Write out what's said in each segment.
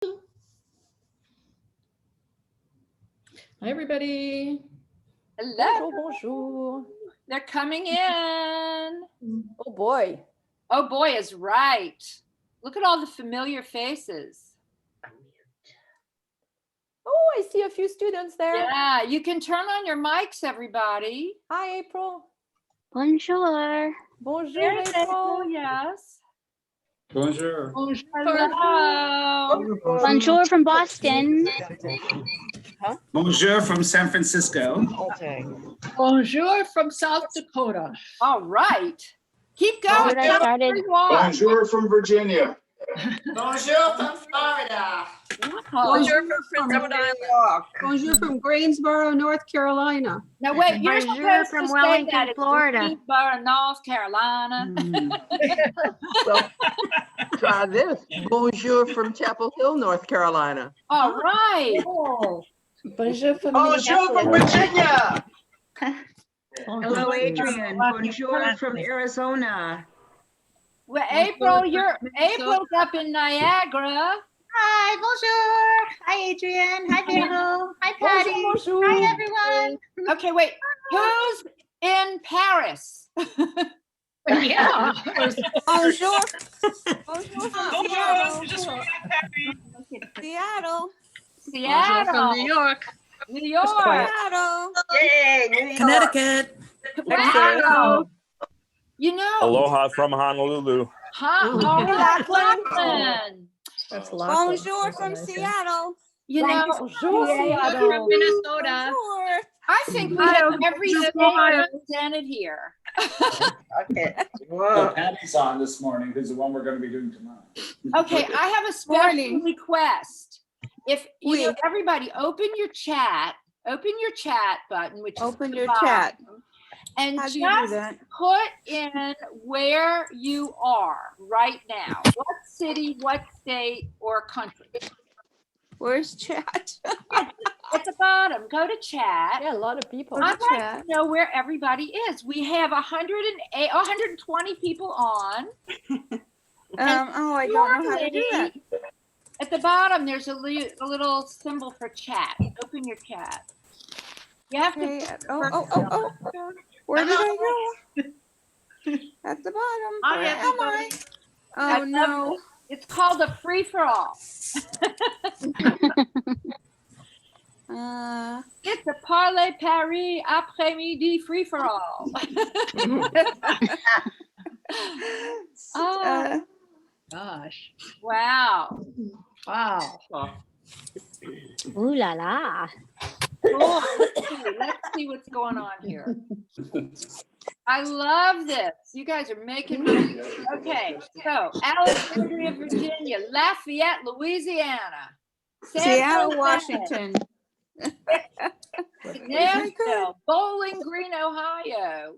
Hi, everybody. Hello. Bonjour. They're coming in. Oh boy. Oh boy is right. Look at all the familiar faces. Oh, I see a few students there. Yeah, you can turn on your mics, everybody. Hi, April. Bonjour. Bonjour, There's April. yes. Bonjour. Hello. Bonjour from Boston. Bonjour from San Francisco. Okay. Bonjour from South Dakota. All right. Keep going. Good, I started. Bonjour from Virginia. Bonjour from Florida. Bonjour from Prince Edward Island. Bonjour from Greensboro, North Carolina. Now wait, you're Bonjour supposed from to say Wellington, that. It's Florida. Greensboro, North Carolina. Well, try this. Bonjour from Chapel Hill, North Carolina. All right. Oh, bonjour from Bonjour from Virginia. Hello, Adrian. Bonjour from Arizona. Well, April's up in Niagara. Hi, bonjour. Hi, Adrian. Hi, Virgo. Hi, Patty. Bonjour. Hi, everyone. Okay, wait. Who's in Paris? Yeah. Bonjour. Seattle. From New York. New York. Seattle. Yay, New York. Connecticut. Wow. You know, Aloha from Honolulu. Laughlin. That's Lachlan. Bonjour from Seattle. You know, Bonjour, From Seattle. Minnesota. I think we have every state represented here. Okay. So Whoa. Patty's on this morning, who's the one we're going to be doing tomorrow. Okay, I have a special request. If you know, everybody, open your chat button, which Open is your the bottom, chat. and How do you do just that? put in where you are right now. What city, what state, or country? Where's chat? At the bottom, go to chat. Yeah, a lot of people. I'd like to know where everybody is. We have 120 people on. Oh, I don't know how to do that. At the bottom, there's a little symbol for chat. Open your chat. You have Okay. to. Oh. Where did I go? At the bottom. Hi, Where am I? everybody. Oh no. It's called a free for all. It's a Parlez Paris Après-Midi free for all. Oh, Gosh. wow. Wow. Ooh la la. Cool. Let's see what's going on here. I love this. You guys are making me. Okay, so Alexandria, Virginia, Lafayette, Louisiana, Seattle, Washington. Nashville, Bowling Green, Ohio.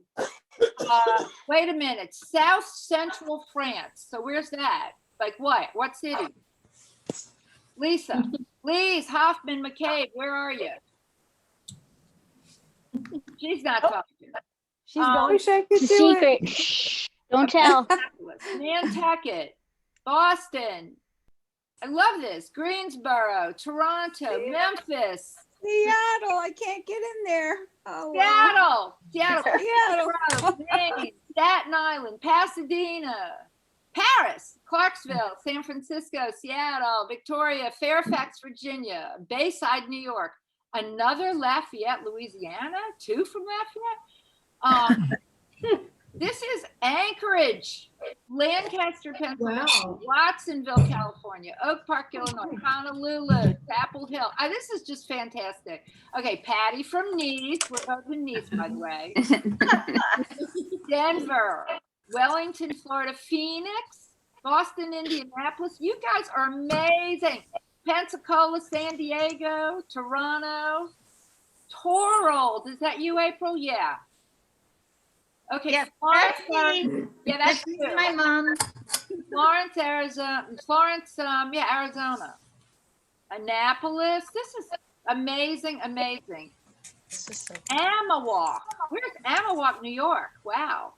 Wait a minute, South Central France. So where's that? Like what? What city? Lisa, Lise Hoffman McCabe, where are you? She's not talking. She's going. It's a secret. Shh. Don't tell. Nantucket, Boston. I love this. Greensboro, Toronto, Memphis, Seattle. I can't get in there. Oh, Seattle, Maine, Staten Island, Pasadena, Paris, Clarksville, San Francisco, Seattle, Victoria, Fairfax, Virginia, Bayside, New York, another Lafayette, Louisiana, two from Lafayette. This is Anchorage, Lancaster, Pennsylvania, Wow. Watsonville, California, Oak Park, Illinois, Honolulu, Chapel Hill. This is just fantastic. Okay, Patty from Nice. We're both in Nice, by the way. Denver, Wellington, Florida, Phoenix, Boston, Indianapolis. You guys are amazing. Pensacola, San Diego, Toronto, Torold. Is that you, April? Yeah. Okay, Yes, Florence, that's me. yeah, that's That's you. my mom. Florence, Arizona. Arizona. Annapolis. This is amazing. Amawalk. Where's Amawalk, New York? Wow.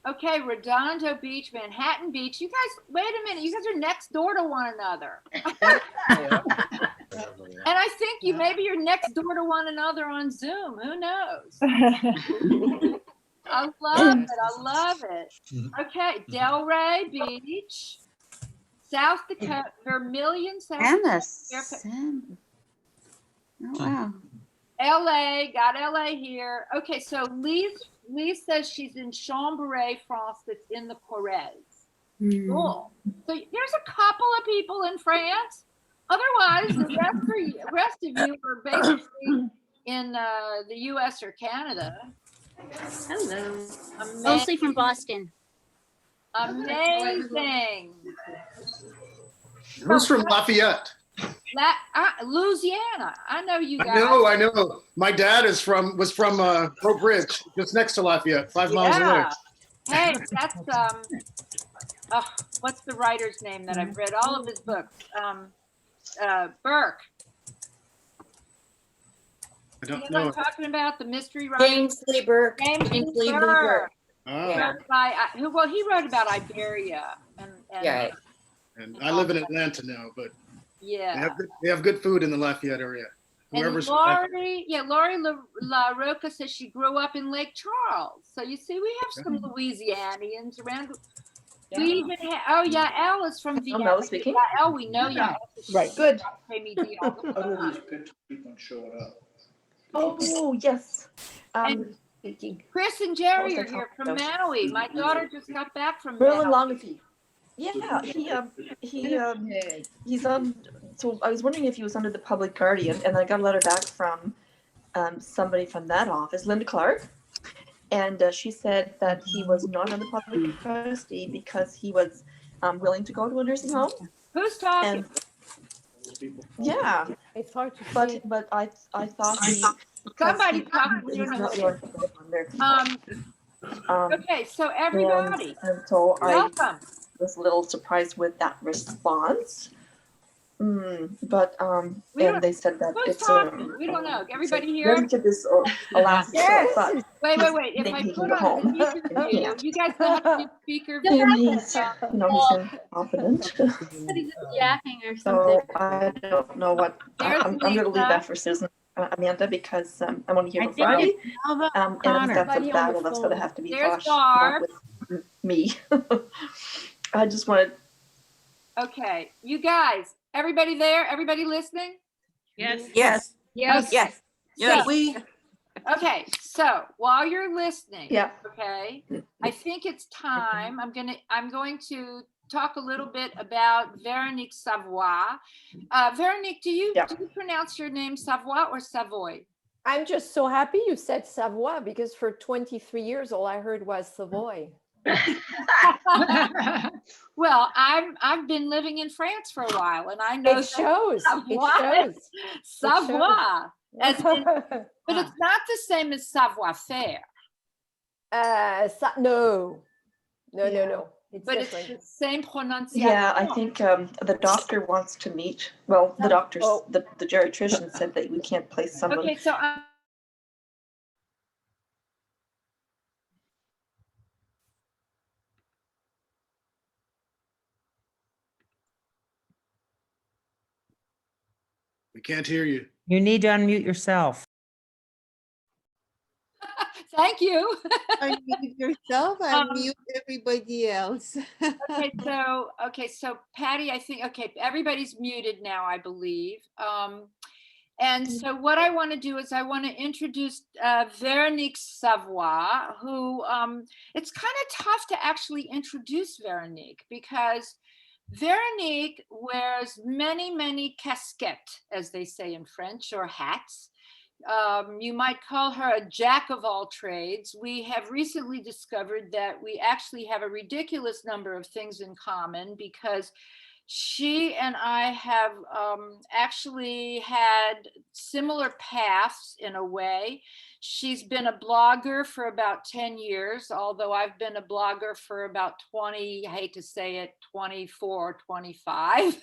Okay, Redondo Beach, Manhattan Beach. You guys, wait a minute. You guys are next door to one another. And I think maybe you're next door to one another on Zoom. Who knows? I love it. I love it. Okay, Delray Beach, South Dakota, Vermilion, South Anna. Dakota. Oh, wow. LA, got LA here. Okay, so Lise says she's in Chambéry, France, that's in the Corrèze. Cool. So there's a couple of people in France. Otherwise, the rest of you are basically in the US or Canada. Hello. Mostly from Boston. Amazing. Who's from Lafayette? Louisiana. I know you guys. I know. My dad was from Oak Ridge, just next to Lafayette, 5 miles away. Hey, that's what's the writer's name that I've read all of his books? Burke. I You know don't what know. I'm talking about? The mystery writer. James Lee Burke. James James Lee Burke. Oh, Well, he wrote about Iberia and Yeah. and I live in Atlanta now, but yeah. they have good food in the Lafayette area. And Whoever's Laurie La Roca says she grew up in Lake Charles. So you see, we have some Louisianians around. We even have, Elle is from Vienna. Mel speaking. Elle, we know Yael. Right, good. Après-Midi. People showing up. Oh, yes. Chris and Jerry What are was I here talking from about? Maui. My daughter just got back from Merlin Maui. Longafee. Yeah, he's on. So I was wondering if he was under the public guardian, and I got a letter back from somebody from that office, Linda Clark, and she said that he was not under public custody because he was willing to go to a nursing home. Who's talking? And yeah, It's hard to but I thought he. Somebody talking. We He's don't know not who your it is. Okay, so everybody, and so welcome. was a little surprised with that response. But and they said that Who's it's talking? We don't know. Everybody here? relative is allowed to Yes. but Wait. If I he put can go on home. speaker view, can't. you guys don't have to do speaker view. And he's he's confident. Somebody's yapping or So something. I don't know what I'm going to leave that for Susan, Amanda, because I'm only here I till think Friday. it's Alva And if Connor. that's a battle, that's going to have to be There's fought, Barb. not with me. I just wanted. Okay, you guys, everybody there? Everybody listening? Yes. Yes. Yes. Yes. Yes. We. Okay, so while you're listening, Yeah. okay, I think it's time. I'm going to talk a little bit about Veronique Savoye. Veronique, do you pronounce your name Savoye or Savoye? I'm just so happy you said Savoie because for 23 years all I heard was Savoy. Well, I've been living in France for a while, and I know It shows. Savoie. It shows. Savoie. But it's not the same as savoir-faire. No. It's But different. it's the same pronunciation. Yeah, I think the doctor wants to meet. Well, the doctors, the geriatrician said that we can't place someone. Okay, so We can't hear you. You need to unmute yourself. thank you. Unmute yourself and mute everybody else. Okay, so Patty, I think, everybody's muted now, I believe. And so what I want to do is I want to introduce Veronique Savoye, who it's kind of tough to actually introduce Veronique because Veronique wears many, many casquettes, as they say in French, or hats. You might call her a jack of all trades. We have recently discovered that we actually have a ridiculous number of things in common because she and I have actually had similar paths in a way. She's been a blogger for about 10 years, although I've been a blogger for about 20, I hate to say it, 24, 25.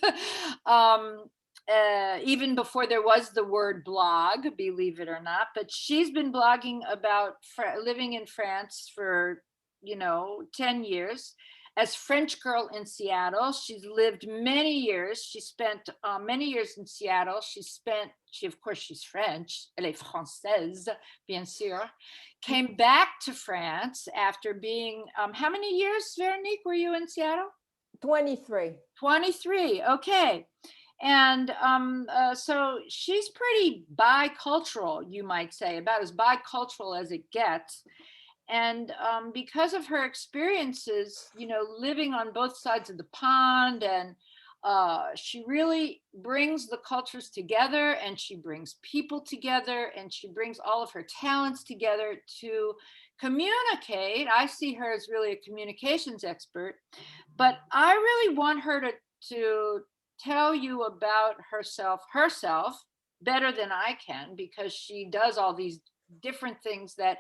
Even before there was the word blog, believe it or not, but she's been blogging about living in France for 10 years. As French girl in Seattle, she's lived many years. She spent many years in Seattle. Of course, she's French. Elle est française, bien sûr. Came back to France after being, how many years, Veronique, were you in Seattle? 23. 23, okay. And so she's pretty bicultural, you might say, about as bicultural as it gets. And because of her experiences, living on both sides of the pond, and she really brings the cultures together, and she brings people together, and she brings all of her talents together to communicate. I see her as really a communications expert, but I really want her to tell you about herself better than I can, because she does all these different things that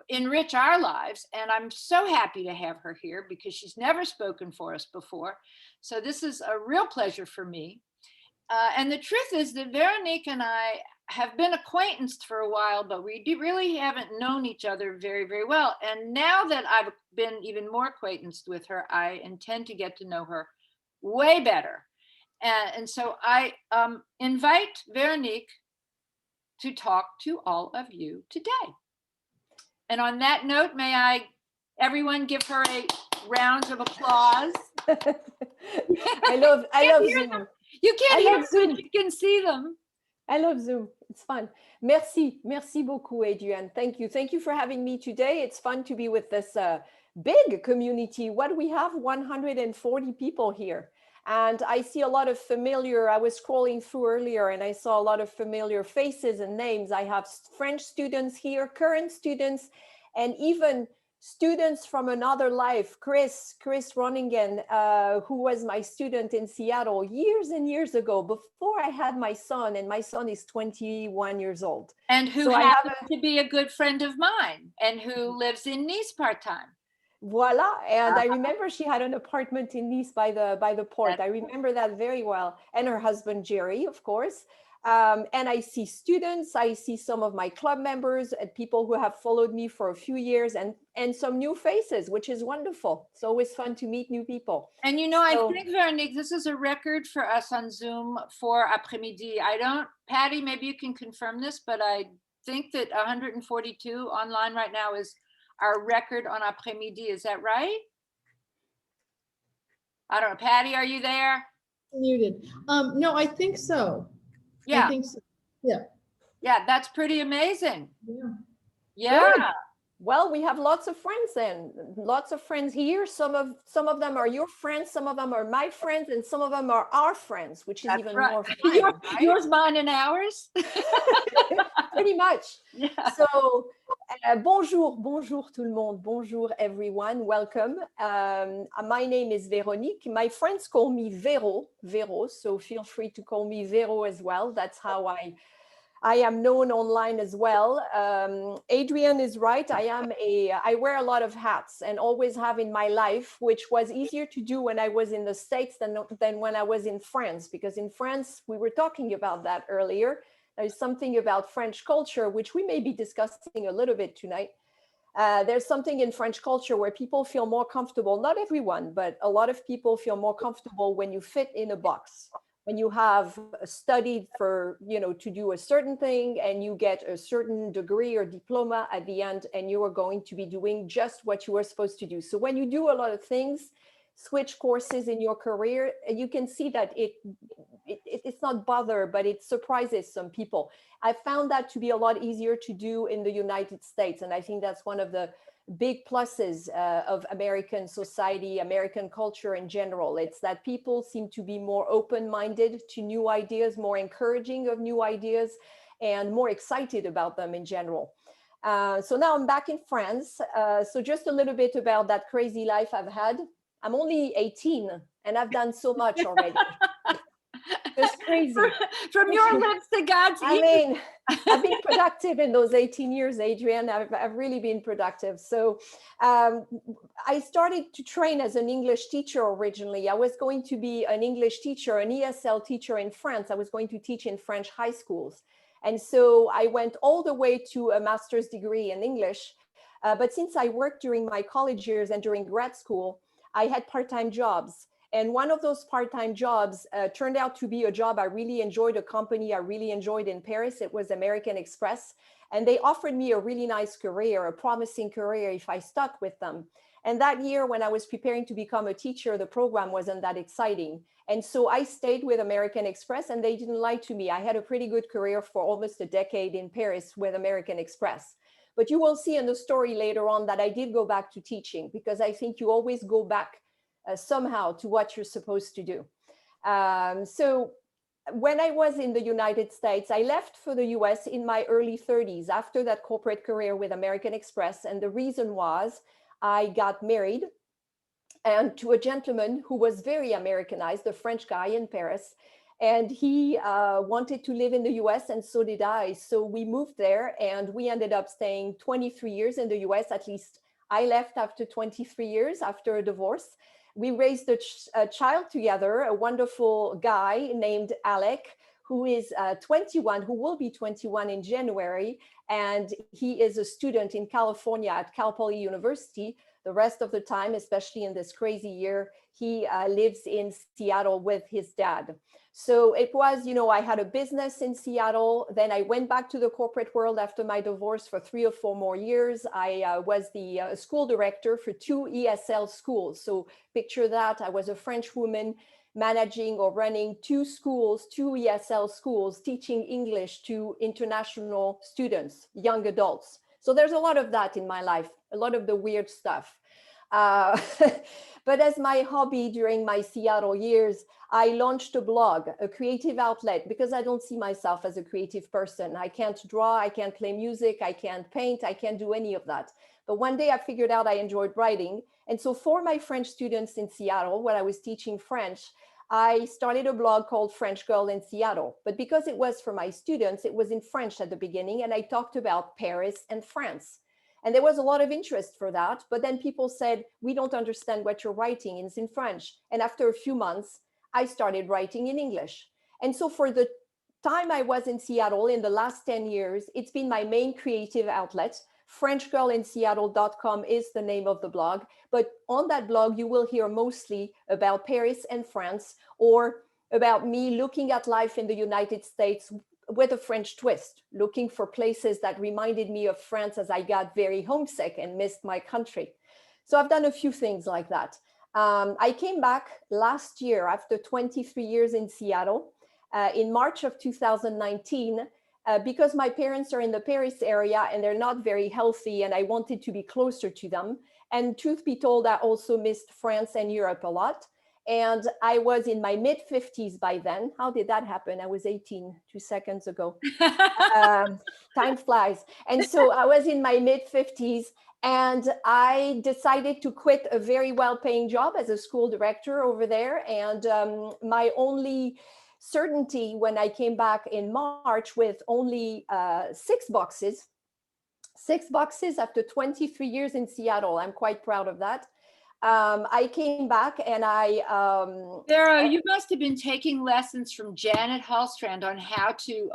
enrich our lives. And I'm so happy to have her here because she's never spoken for us before. So this is a real pleasure for me. And the truth is that Veronique and I have been acquaintanced for a while, but we really haven't known each other very, very well. And now that I've been even more acquaintanced with her, I intend to get to know her way better. And so I invite Veronique to talk to all of you today. And on that note, everyone give her a round of applause. I love Zoom. You can't hear Zoom. them, you can see them. I love Zoom. It's fun. Merci beaucoup, Adrian. Thank you for having me today. It's fun to be with this big community. What do we have? 140 people here. And I see a lot of I was scrolling through earlier and I saw a lot of familiar faces and names. I have French students here, current students, and even students from another life. Chris Roningen, who was my student in Seattle years and years ago, before I had my son, and my son is 21 years old. And who happens to be a good friend of mine, and who lives in Nice part-time. Voila. And I remember she had an apartment in Nice by the port. I remember that very well. And her husband, Jerry, of course. And I see students, I see some of my club members and people who have followed me for a few years, and some new faces, which is wonderful. It's always fun to meet new people. And I think, Veronique, this is a record for us on Zoom for Après-Midi. Patty, maybe you can confirm this, but I think that 142 online right now is our record on Après-Midi. Is that right? I don't know. Patty, are you there? Muted. No, I think so. Yeah. I think so. Yeah. Yeah, that's pretty amazing. Yeah. Good. Well, we have lots of friends then. Lots of friends here. Some of them are your friends, some of them are my friends, and some of them are our friends, which is even more fun. Right? Yours, mine, and ours. Pretty much. Yeah. So, bonjour tout le monde. Bonjour everyone. Welcome. My name is Veronique. My friends call me Vero, so feel free to call me Vero as well. That's how I am known online as well. Adrian is right. I wear a lot of hats and always have in my life, which was easier to do when I was in the States than when I was in France, because in France, we were talking about that earlier. There's something about French culture, which we may be discussing a little bit tonight. There's something in French culture where people feel more comfortable, not everyone, but a lot of people feel more comfortable when you fit in a box. When you have studied for, to do a certain thing and you get a certain degree or diploma at the end, and you are going to be doing just what you were supposed to do. So when you do a lot of things, switch courses in your career, you can see that it's not bother, but it surprises some people. I found that to be a lot easier to do in the United States. And I think that's one of the big pluses of American society, American culture in general. It's that people seem to be more open-minded to new ideas, more encouraging of new ideas, and more excited about them in general. So now I'm back in France. So just a little bit about that crazy life I've had. I'm only 18 and I've done so much already. It's crazy. From your lips to God's ears. I mean, I've been productive in those 18 years, Adrian. I've really been productive. So I started to train as an English teacher originally. I was going to be an English teacher, an ESL teacher in France. I was going to teach in French high schools. And so I went all the way to a master's degree in English. But since I worked during my college years and during grad school, I had part-time jobs. And one of those part-time jobs turned out to be a job I really enjoyed, a company I really enjoyed in Paris. It was American Express. And they offered me a really nice career, a promising career if I stuck with them. And that year, when I was preparing to become a teacher, the program wasn't that exciting. And so I stayed with American Express and they didn't lie to me. I had a pretty good career for almost a decade in Paris with American Express. But you will see in the story later on that I did go back to teaching, because I think you always go back somehow to what you're supposed to do. So when I was in the United States, I left for the US in my early 30s after that corporate career with American Express. And the reason was I got married and to a gentleman who was very Americanized, a French guy in Paris. And he wanted to live in the US, and so did I. So we moved there and we ended up staying 23 years in the US. At least I left after 23 years after a divorce. We raised a child together, a wonderful guy named Alec, who is 21, who will be 21 in January. And he is a student in California at Cal Poly University. The rest of the time, especially in this crazy year, he lives in Seattle with his dad. So it was, you know, I had a business in Seattle. Then I went back to the corporate world after my divorce for 3 or 4 more years. I was the school director for 2 ESL schools. So picture that. I was a French woman managing or running 2 schools, 2 ESL schools, teaching English to international students, young adults. So there's a lot of that in my life, a lot of the weird stuff. But as my hobby during my Seattle years, I launched a blog, a creative outlet, because I don't see myself as a creative person. I can't draw, I can't play music, I can't paint, I can't do any of that. But one day I figured out I enjoyed writing. And so for my French students in Seattle, when I was teaching French, I started a blog called French Girl in Seattle. But because it was for my students, it was in French at the beginning. And I talked about Paris and France. And there was a lot of interest for that. But then people said, we don't understand what you're writing. It's in French. And after a few months, I started writing in English. And so for the time I was in Seattle in the last 10 years, it's been my main creative outlet. FrenchGirlInSeattle.com is the name of the blog. But on that blog, you will hear mostly about Paris and France, or about me looking at life in the United States with a French twist, looking for places that reminded me of France as I got very homesick and missed my country. So I've done a few things like that. I came back last year after 23 years in Seattle in March of 2019 because my parents are in the Paris area and they're not very healthy, and I wanted to be closer to them. And truth be told, I also missed France and Europe a lot. And I was in my mid-50s by then. How did that happen? I was 18 2 seconds ago. Time flies. And so I was in my mid-50s, and I decided to quit a very well-paying job as a school director over there. And my only certainty when I came back in March with only 6 boxes after 23 years in Seattle. I'm quite proud of that. I came back and Sarah, you must have been taking lessons from Janet Hallstrand on how to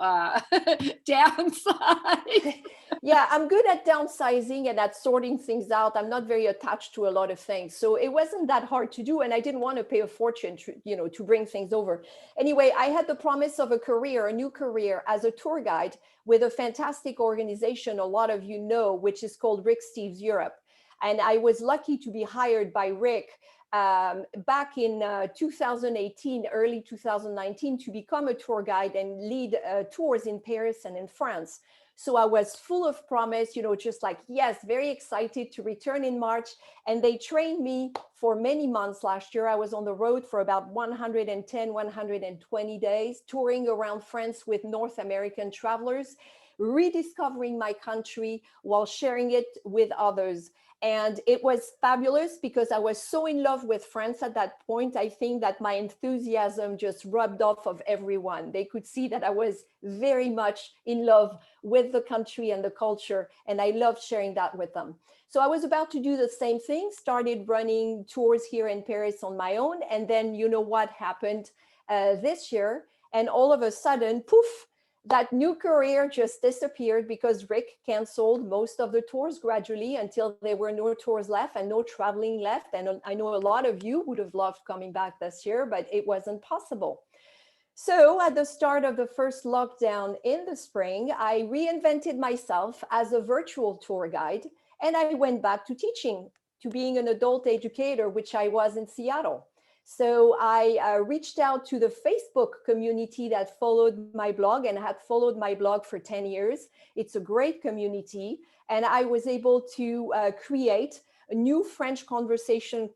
downsize. Yeah, I'm good at downsizing and at sorting things out. I'm not very attached to a lot of things. So it wasn't that hard to do. And I didn't want to pay a fortune to bring things over. Anyway, I had the promise of a new career as a tour guide with a fantastic organization, a lot of you know, which is called Rick Steves Europe. And I was lucky to be hired by Rick back in 2018, early 2019, to become a tour guide and lead tours in Paris and in France. So I was full of promise, just like, yes, very excited to return in March. And they trained me for many months last year. I was on the road for about 110, 120 days, touring around France with North American travelers, rediscovering my country while sharing it with others. And it was fabulous because I was so in love with France at that point. I think that my enthusiasm just rubbed off of everyone. They could see that I was very much in love with the country and the culture, and I loved sharing that with them. So I was about to do the same thing, started running tours here in Paris on my own. And then you know what happened this year. And all of a sudden, poof, that new career just disappeared because Rick canceled most of the tours gradually until there were no tours left and no traveling left. And I know a lot of you would have loved coming back this year, but it wasn't possible. So at the start of the first lockdown in the spring, I reinvented myself as a virtual tour guide, and I went back to teaching, to being an adult educator, which I was in Seattle. So I reached out to the Facebook community that followed my blog and had followed my blog for 10 years. It's a great community. And I was able to create new French conversation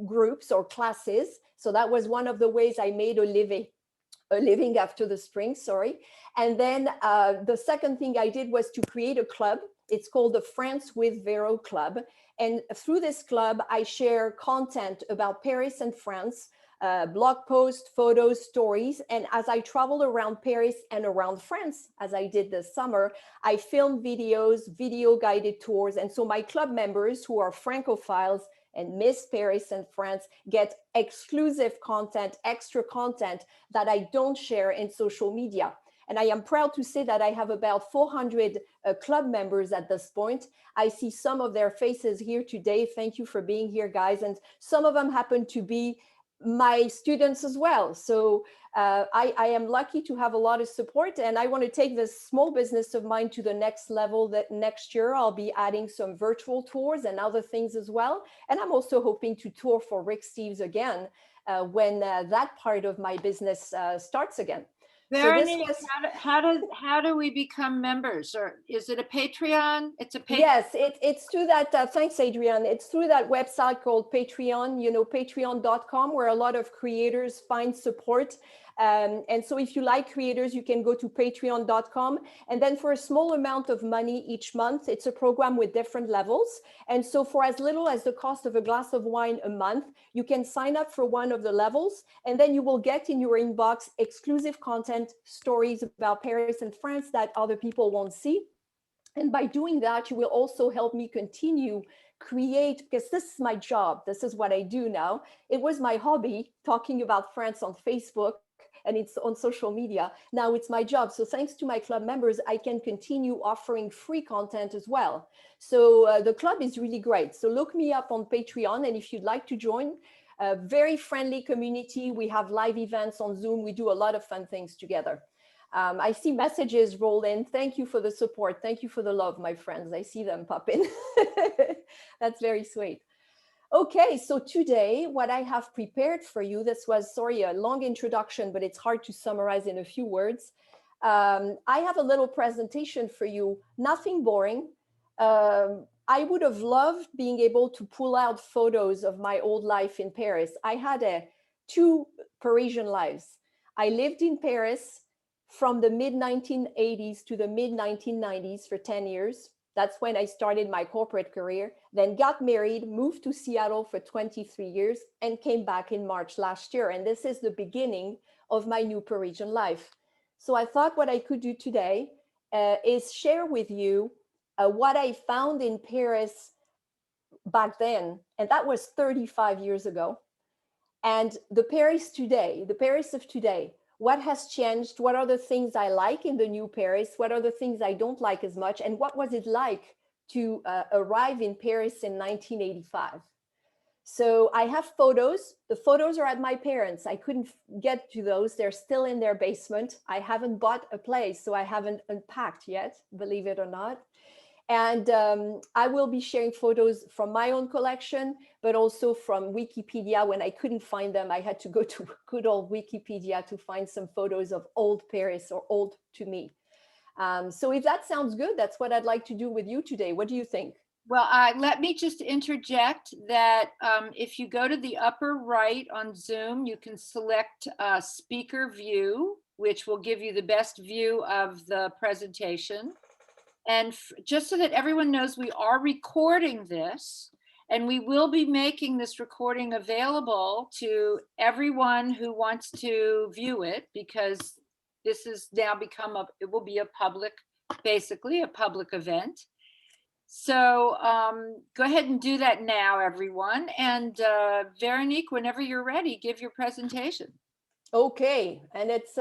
groups or classes. So that was one of the ways I made a living after the spring, sorry. And then the second thing I did was to create a club. It's called the France with Vero Club. And through this club, I share content about Paris and France, blog posts, photos, stories. And as I travel around Paris and around France, as I did this summer, I film videos, video guided tours. And so my club members who are Francophiles and miss Paris and France get exclusive content, extra content that I don't share in social media. And I am proud to say that I have about 400 club members at this point. I see some of their faces here today. Thank you for being here, guys. And some of them happen to be my students as well. So I am lucky to have a lot of support, and I want to take this small business of mine to the next level. That next year I'll be adding some virtual tours and other things as well. And I'm also hoping to tour for Rick Steves again when that part of my business starts again. Veronique, how do we become members? Or is it a Patreon? It's a Patreon. Yes, it's through that. Thanks, Adrian. It's through that website called Patreon, patreon.com, where a lot of creators find support. And so if you like creators, you can go to patreon.com. And then for a small amount of money each month, it's a program with different levels. And so for as little as the cost of a glass of wine a month, you can sign up for one of the levels. And then you will get in your inbox exclusive content, stories about Paris and France that other people won't see. And by doing that, you will also help me continue create, because this is my job. This is what I do now. It was my hobby, talking about France on Facebook, and it's on social media. Now it's my job. So thanks to my club members, I can continue offering free content as well. So the club is really great. So look me up on Patreon. And if you'd like to join, a very friendly community. We have live events on Zoom. We do a lot of fun things together. I see messages roll in. Thank you for the support. Thank you for the love, my friends. I see them pop in. That's very sweet. Okay, so today, what I have prepared for you, this was, sorry, a long introduction, but it's hard to summarize in a few words. I have a little presentation for you, nothing boring. I would have loved being able to pull out photos of my old life in Paris. I had two Parisian lives. I lived in Paris from the mid-1980s to the mid-1990s for 10 years. That's when I started my corporate career, then got married, moved to Seattle for 23 years, and came back in March last year. And this is the beginning of my new Parisian life. So I thought what I could do today is share with you what I found in Paris back then. And that was 35 years ago. And the Paris today, the Paris of today, what has changed? What are the things I like in the new Paris? What are the things I don't like as much? And what was it like to arrive in Paris in 1985? So I have photos. The photos are at my parents'. I couldn't get to those. They're still in their basement. I haven't bought a place, so I haven't unpacked yet, believe it or not. And I will be sharing photos from my own collection, but also from Wikipedia. When I couldn't find them, I had to go to good old Wikipedia to find some photos of old Paris, or old to me. So if that sounds good, that's what I'd like to do with you today. What do you think? Well, let me just interject that if you go to the upper right on Zoom, you can select speaker view, which will give you the best view of the presentation. And just so that everyone knows, we are recording this, and we will be making this recording available to everyone who wants to view it, because this has now become it will be a public, basically a public event. So go ahead and do that now, everyone. And Veronique, whenever you're ready, give your presentation. Okay, and it's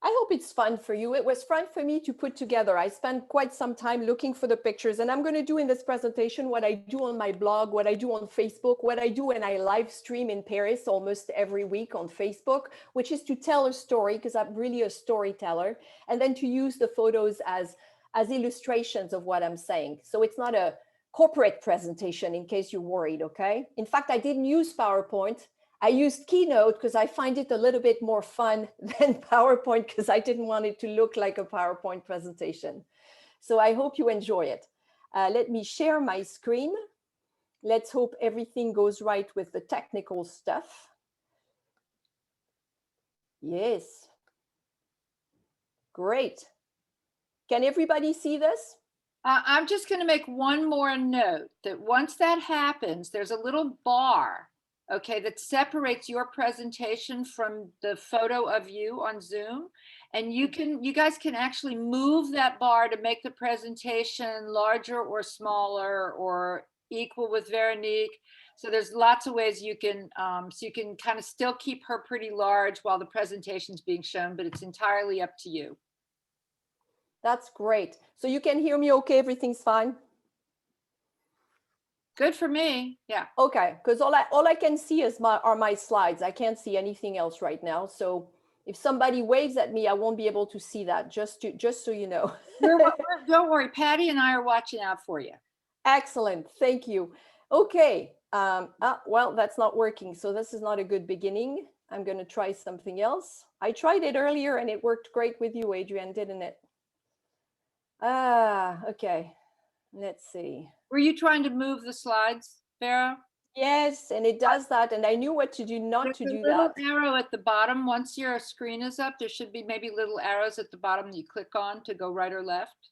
I hope it's fun for you. It was fun for me to put together. I spent quite some time looking for the pictures, and I'm going to do in this presentation what I do on my blog, what I do on Facebook, what I do when I live stream in Paris almost every week on Facebook, which is to tell a story, because I'm really a storyteller, and then to use the photos as illustrations of what I'm saying. So it's not a corporate presentation in case you're worried, okay? In fact, I didn't use PowerPoint. I used Keynote because I find it a little bit more fun than PowerPoint because I didn't want it to look like a PowerPoint presentation. So I hope you enjoy it. Let me share my screen. Let's hope everything goes right with the technical stuff. Yes. Great. Can everybody see this? I'm just going to make one more note that once that happens, there's a little bar, okay, that separates your presentation from the photo of you on Zoom. And you guys can actually move that bar to make the presentation larger or smaller or equal with Veronique. So there's lots of ways you can, so you can kind of still keep her pretty large while the presentation's being shown, but it's entirely up to you. That's great. So you can hear me okay? Everything's fine? Good for me. Yeah. Okay, because all I can see are my slides. I can't see anything else right now. So if somebody waves at me, I won't be able to see that, just so you know. Don't worry, Patty and I are watching out for you. Excellent, thank you. Okay, well, that's not working. So this is not a good beginning. I'm going to try something else. I tried it earlier and it worked great with you, Adrian, didn't it? Okay, let's see. Were you trying to move the slides, Vera? Yes, and it does that. And I knew what to do not to do that. There's a little arrow at the bottom. Once your screen is up, there should be maybe little arrows at the bottom that you click on to go right or left.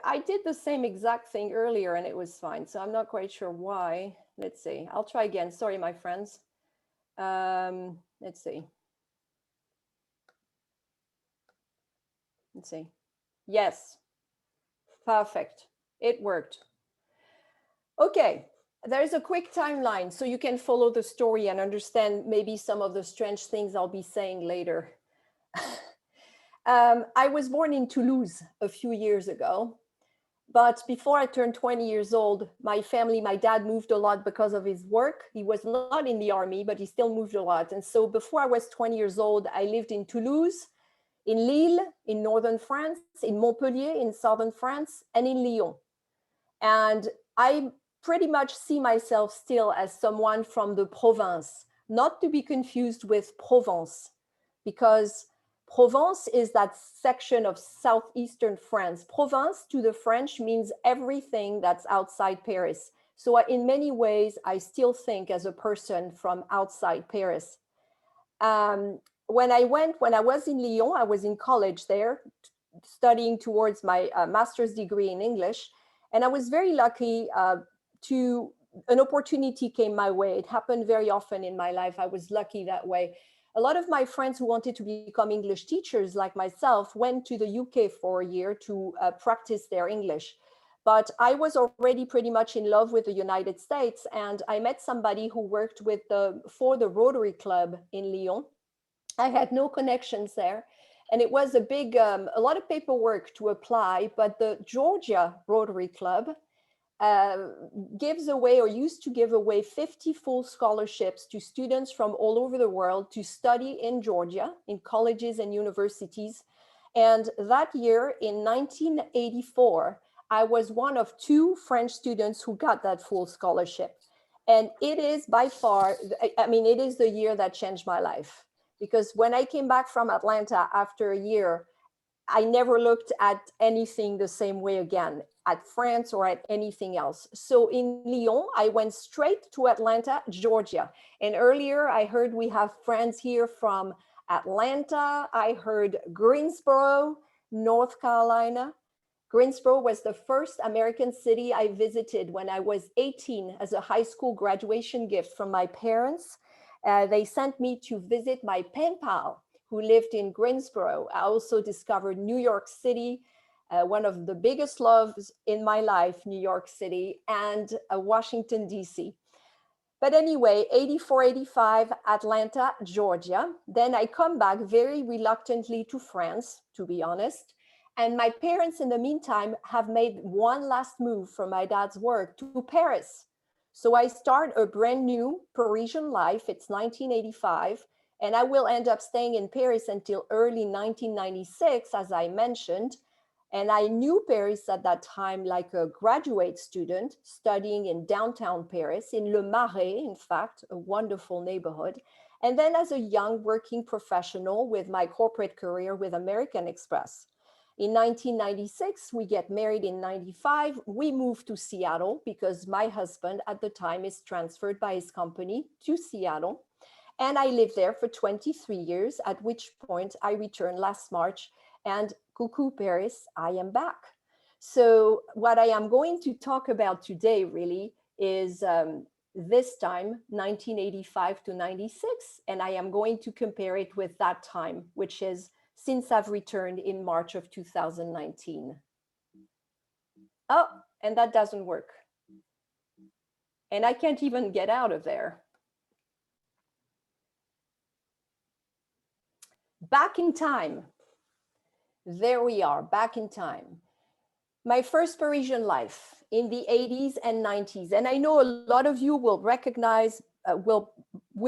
I did the same exact thing earlier and it was fine. So I'm not quite sure why. Let's see. I'll try again. Sorry, my friends. Let's see. Let's see. Yes, perfect. It worked. Okay, there's a quick timeline so you can follow the story and understand maybe some of the strange things I'll be saying later. I was born in Toulouse a few years ago, but before I turned 20 years old, my family, my dad moved a lot because of his work. He was not in the army, but he still moved a lot. And so before I was 20 years old, I lived in Toulouse, in Lille, in northern France, in Montpellier, in southern France, and in Lyon. And I pretty much see myself still as someone from the province, not to be confused with Provence, because Provence is that section of southeastern France. Provence to the French means everything that's outside Paris. So in many ways, I still think as a person from outside Paris. When I was in Lyon, I was in college there, studying towards my master's degree in English. And I was very lucky an opportunity came my way. It happened very often in my life. I was lucky that way. A lot of my friends who wanted to become English teachers like myself went to the UK for a year to practice their English. But I was already pretty much in love with the United States. And I met somebody who worked for the Rotary Club in Lyon. I had no connections there. And it was a lot of paperwork to apply, but the Georgia Rotary Club gives away or used to give away 50 full scholarships to students from all over the world to study in Georgia, in colleges and universities. And that year in 1984, I was one of 2 French students who got that full scholarship. And it is by far, it is the year that changed my life. Because when I came back from Atlanta after a year, I never looked at anything the same way again, at France or at anything else. So in Lyon, I went straight to Atlanta, Georgia. And earlier I heard we have friends here from Atlanta. I heard Greensboro, North Carolina. Greensboro was the first American city I visited when I was 18 as a high school graduation gift from my parents. They sent me to visit my pen pal who lived in Greensboro. I also discovered New York City, one of the biggest loves in my life, New York City, and Washington, D.C. But anyway, 84, 85, Atlanta, Georgia. Then I come back very reluctantly to France, to be honest. And my parents, in the meantime, have made one last move from my dad's work to Paris. So I start a brand new Parisian life. It's 1985. And I will end up staying in Paris until early 1996, as I mentioned. And I knew Paris at that time like a graduate student studying in downtown Paris, in Le Marais, in fact, a wonderful neighborhood. And then as a young working professional with my corporate career with American Express. In 1996, we get married in 95. We moved to Seattle because my husband at the time is transferred by his company to Seattle. And I lived there for 23 years, at which point I returned last March. And coucou Paris, I am back. So what I am going to talk about today really is this time, 1985 to 96. And I am going to compare it with that time, which is since I've returned in March of 2019. Oh, and that doesn't work. And I can't even get out of there. Back in time. There we are, back in time. My first Parisian life in the 80s and 90s. And I know a lot of you will recognize, will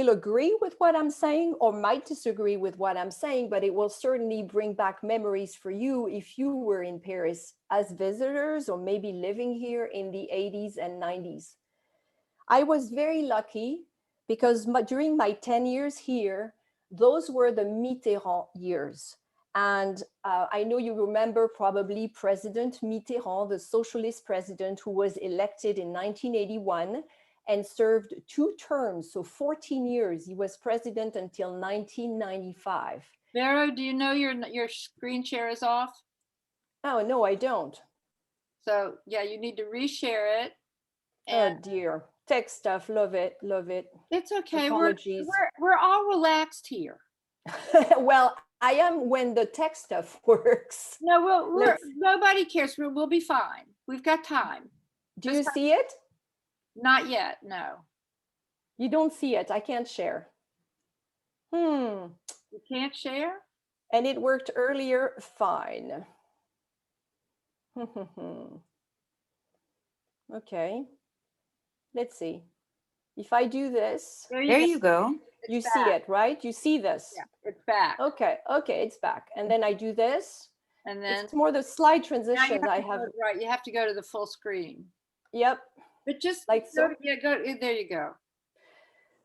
agree with what I'm saying or might disagree with what I'm saying, but it will certainly bring back memories for you if you were in Paris as visitors or maybe living here in the 80s and 90s. I was very lucky because during my 10 years here, those were the Mitterrand years. And I know you remember probably President Mitterrand, the socialist president who was elected in 1981 and served 2 terms, so 14 years. He was president until 1995. Vero, do you know your screen share is off? Oh, no, I don't. So yeah, you need to reshare it. Oh dear, tech stuff, love it, love it. It's okay, Apologies. we're all relaxed here. Well, I am when the tech stuff works. No, nobody cares. We'll be fine. We've got time. Do you see it? Not yet, no. You don't see it. I can't share. You can't share? And it worked earlier, fine. Okay. Let's see. If I do this. There you go. You see it, right? You see this? Yeah, it's back. Okay, it's back. And then I do this. And then it's more the slide transitions I have. Right, you have to go to the full screen. Yep. But just like so. Yeah, there you go.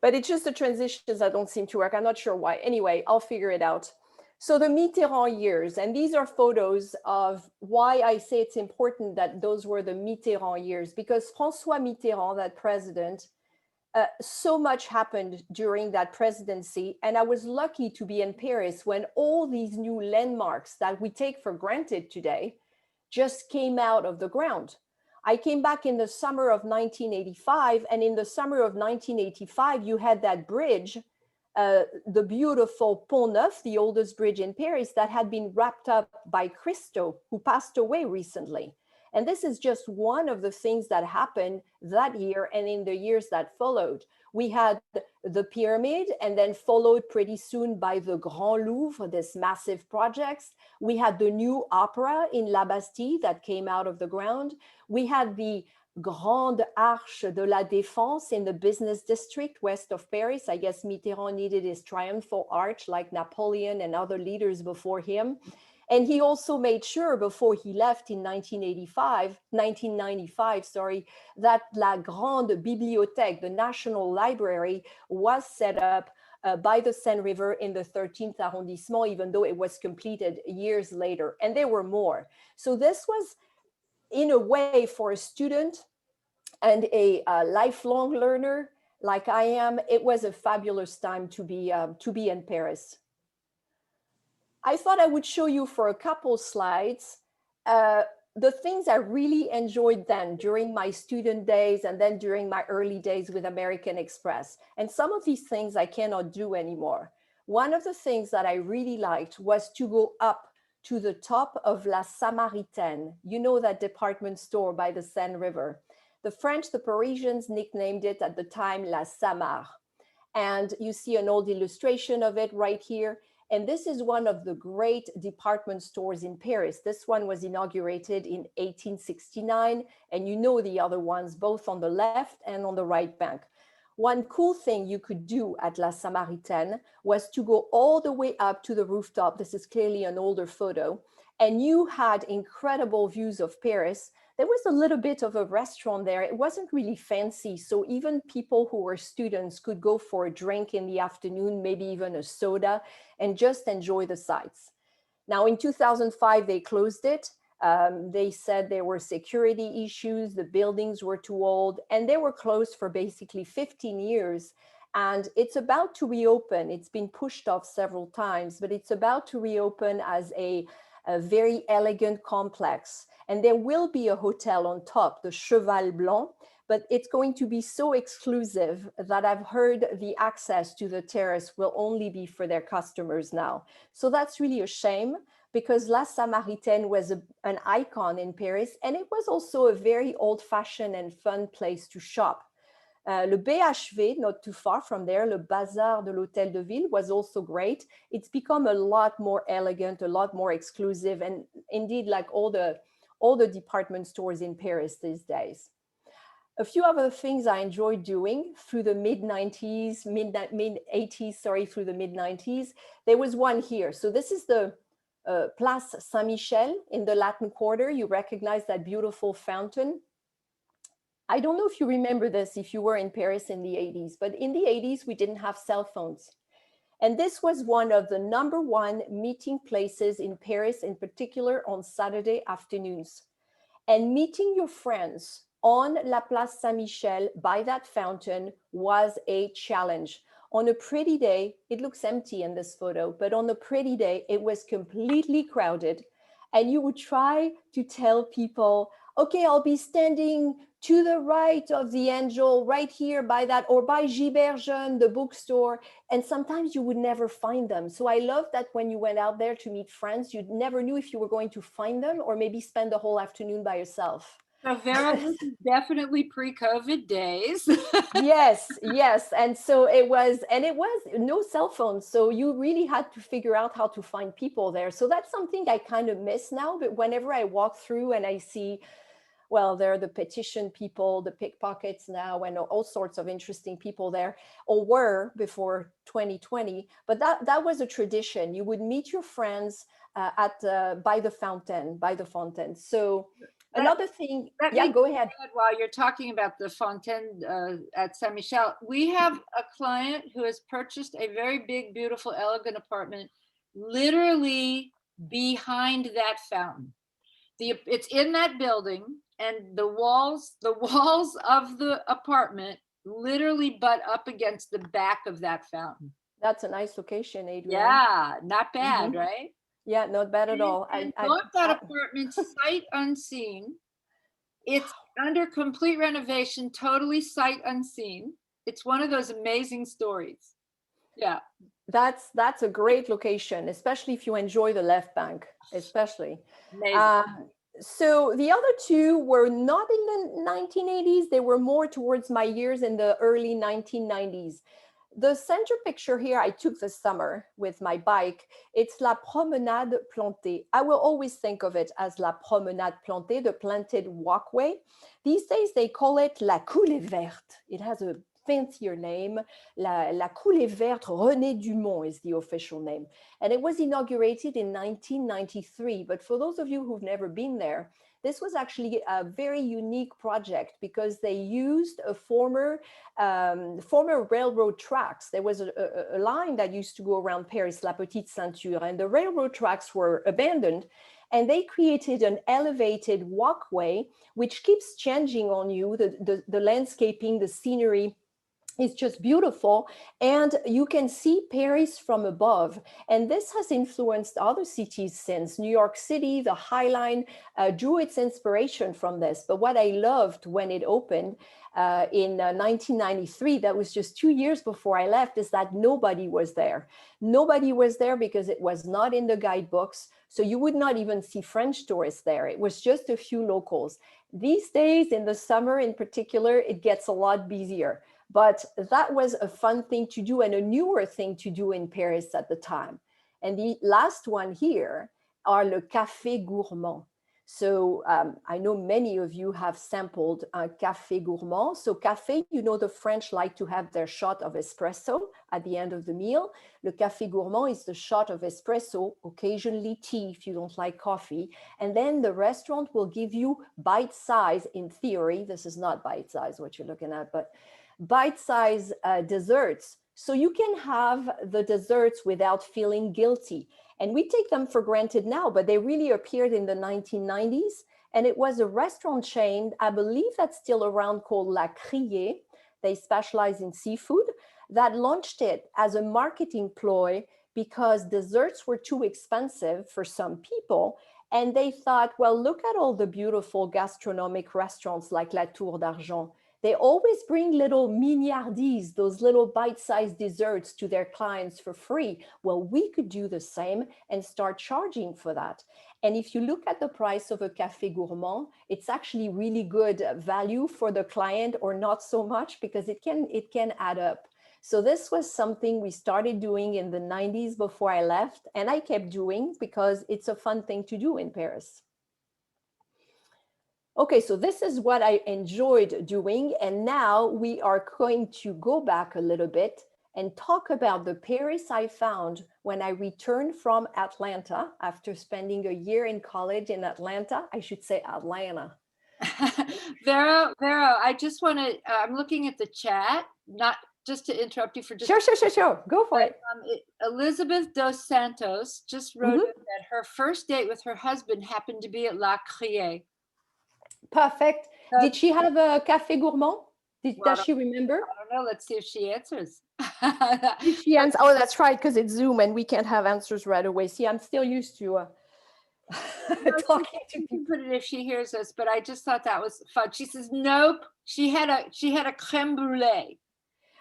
But it's just the transitions that don't seem to work. I'm not sure why. Anyway, I'll figure it out. So the Mitterrand years, and these are photos of why I say it's important that those were the Mitterrand years, because François Mitterrand, that president, so much happened during that presidency. And I was lucky to be in Paris when all these new landmarks that we take for granted today just came out of the ground. I came back in the summer of 1985, and in the summer of 1985, you had that bridge, the beautiful Pont Neuf, the oldest bridge in Paris, that had been wrapped up by Christo, who passed away recently. And this is just one of the things that happened that year and in the years that followed. We had the pyramid, and then followed pretty soon by the Grand Louvre, this massive projects. We had the new opera in La Bastille that came out of the ground. We had the Grande Arche de la Défense in the business district west of Paris. I guess Mitterrand needed his triumphal arch like Napoleon and other leaders before him. And he also made sure before he left in 1995, that La Grande Bibliothèque, the National Library, was set up by the Seine River in the 13th arrondissement, even though it was completed years later. And there were more. So this was, in a way, for a student and a lifelong learner like I am, it was a fabulous time to be in Paris. I thought I would show you for a couple slides the things I really enjoyed then during my student days and then during my early days with American Express. And some of these things I cannot do anymore. One of the things that I really liked was to go up to the top of La Samaritaine. You know that department store by the Seine River. The French, the Parisians nicknamed it at the time La Samar. And you see an old illustration of it right here. And this is one of the great department stores in Paris. This one was inaugurated in 1869. And you know the other ones, both on the left and on the right bank. One cool thing you could do at La Samaritaine was to go all the way up to the rooftop. This is clearly an older photo. And you had incredible views of Paris. There was a little bit of a restaurant there. It wasn't really fancy. So even people who were students could go for a drink in the afternoon, maybe even a soda, and just enjoy the sights. Now, in 2005, they closed it. They said there were security issues, the buildings were too old, and they were closed for basically 15 years. And it's about to reopen. It's been pushed off several times, but it's about to reopen as a very elegant complex. And there will be a hotel on top, the Cheval Blanc, but it's going to be so exclusive that I've heard the access to the terrace will only be for their customers now. So that's really a shame, because La Samaritaine was an icon in Paris, and it was also a very old-fashioned and fun place to shop. Le BHV, not too far from there, le Bazar de l'Hôtel de Ville, was also great. It's become a lot more elegant, a lot more exclusive, and indeed like all the department stores in Paris these days. A few other things I enjoyed doing through the mid-80s, through the mid-90s. There was one here. So this is the Place Saint-Michel in the Latin Quarter. You recognize that beautiful fountain. I don't know if you remember this, if you were in Paris in the 80s, but in the 80s, we didn't have cell phones. And this was one of the #1 meeting places in Paris, in particular on Saturday afternoons. And meeting your friends on La Place Saint-Michel by that fountain was a challenge. On a pretty day, it looks empty in this photo, but on a pretty day, it was completely crowded. And you would try to tell people, okay, I'll be standing to the right of the Angel, right here by that, or by Giberjeune, the bookstore. And sometimes you would never find them. So I love that when you went out there to meet friends, you never knew if you were going to find them or maybe spend the whole afternoon by yourself. So Vera, this is definitely pre-COVID days. Yes. And so it was no cell phones. So you really had to figure out how to find people there. So that's something I kind of miss now. But whenever I walk through and I see, well, there are the petition people, the pickpockets now, and all sorts of interesting people there, or were before 2020. But that was a tradition. You would meet your friends by the fountain. So another thing, go ahead. While you're talking about the fontaine at Saint Michel, we have a client who has purchased a very big, beautiful, elegant apartment literally behind that fountain. It's in that building, and the walls of the apartment literally butt up against the back of that fountain. That's a nice location, Adrian. Yeah, not bad, right? Yeah, not bad at all. I bought that apartment sight unseen. It's under complete renovation, totally sight unseen. It's one of those amazing stories. Yeah. That's a great location, especially if you enjoy the left bank, especially. Amazing. So the other two were not in the 1980s. They were more towards my years in the early 1990s. The center picture here I took this summer with my bike. It's La Promenade Plantée. I will always think of it as La Promenade Plantée, the planted walkway. These days they call it La Coulée Verte. It has a fancier name. La Coulée Verte René Dumont is the official name. And it was inaugurated in 1993. But for those of you who've never been there, this was actually a very unique project because they used a former railroad tracks. There was a line that used to go around Paris, La Petite Ceinture, and the railroad tracks were abandoned. And they created an elevated walkway, which keeps changing on you, the landscaping, the scenery. It's just beautiful. And you can see Paris from above. And this has influenced other cities since. New York City, the High Line drew its inspiration from this. But what I loved when it opened in 1993, that was just 2 years before I left, is that nobody was there. Nobody was there because it was not in the guidebooks. So you would not even see French tourists there. It was just a few locals. These days, in the summer in particular, it gets a lot busier. But that was a fun thing to do and a newer thing to do in Paris at the time. And the last one here are le café gourmand. So I know many of you have sampled un café gourmand. So café, you know, the French like to have their shot of espresso at the end of the meal. Le café gourmand is the shot of espresso, occasionally tea if you don't like coffee. And then the restaurant will give you bite size, in theory, this is not bite size what you're looking at, but bite-sized desserts. So you can have the desserts without feeling guilty. And we take them for granted now, but they really appeared in the 1990s. And it was a restaurant chain, I believe that's still around, called La Criée. They specialize in seafood, that launched it as a marketing ploy because desserts were too expensive for some people. And they thought, well, look at all the beautiful gastronomic restaurants like La Tour d'Argent. They always bring little mignardises, those little bite-sized desserts to their clients for free. Well, we could do the same and start charging for that. And if you look at the price of a café gourmand, it's actually really good value for the client, or not so much, because it can add up. So this was something we started doing in the 90s before I left, and I kept doing because it's a fun thing to do in Paris. Okay, so this is what I enjoyed doing. And now we are going to go back a little bit and talk about the Paris I found when I returned from Atlanta after spending a year in college in Atlanta. I should say Atlanta. Vero, I just want to, I'm looking at the chat, not just to interrupt you for just Sure. Go for it. Elizabeth Dos Santos just wrote in that her first date with her husband happened to be at La Criée. Perfect. Did she have a café gourmand? Does she remember? I don't know. Let's see if she answers. Did she answer? Oh, that's right, because it's Zoom and we can't have answers right away. See, I'm still used to talking to people. Put it if she hears us, but I just thought that was fun. She says, nope. She had a creme brulee.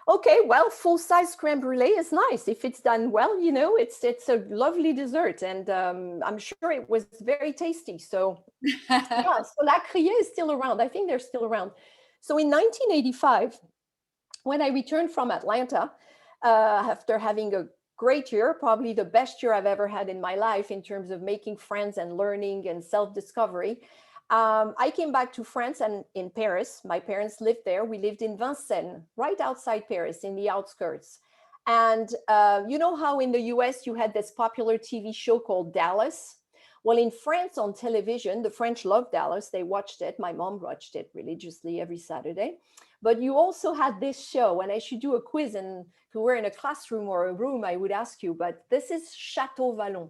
Okay, well, full-size creme brulee is nice. If it's done well, you know, it's a lovely dessert, and I'm sure it was very tasty. So, yeah, so La Criée is still around. I think they're still around. So in 1985, when I returned from Atlanta, after having a great year, probably the best year I've ever had in my life in terms of making friends and learning and self-discovery, I came back to France and in Paris. My parents lived there. We lived in Vincennes, right outside Paris, in the outskirts. And you know how in the US you had this popular TV show called Dallas? Well, in France on television, the French loved Dallas. They watched it. My mom watched it religiously every Saturday. But you also had this show, and I should do a quiz, and if you were in a classroom or a room, I would ask you, but this is Château Vallon.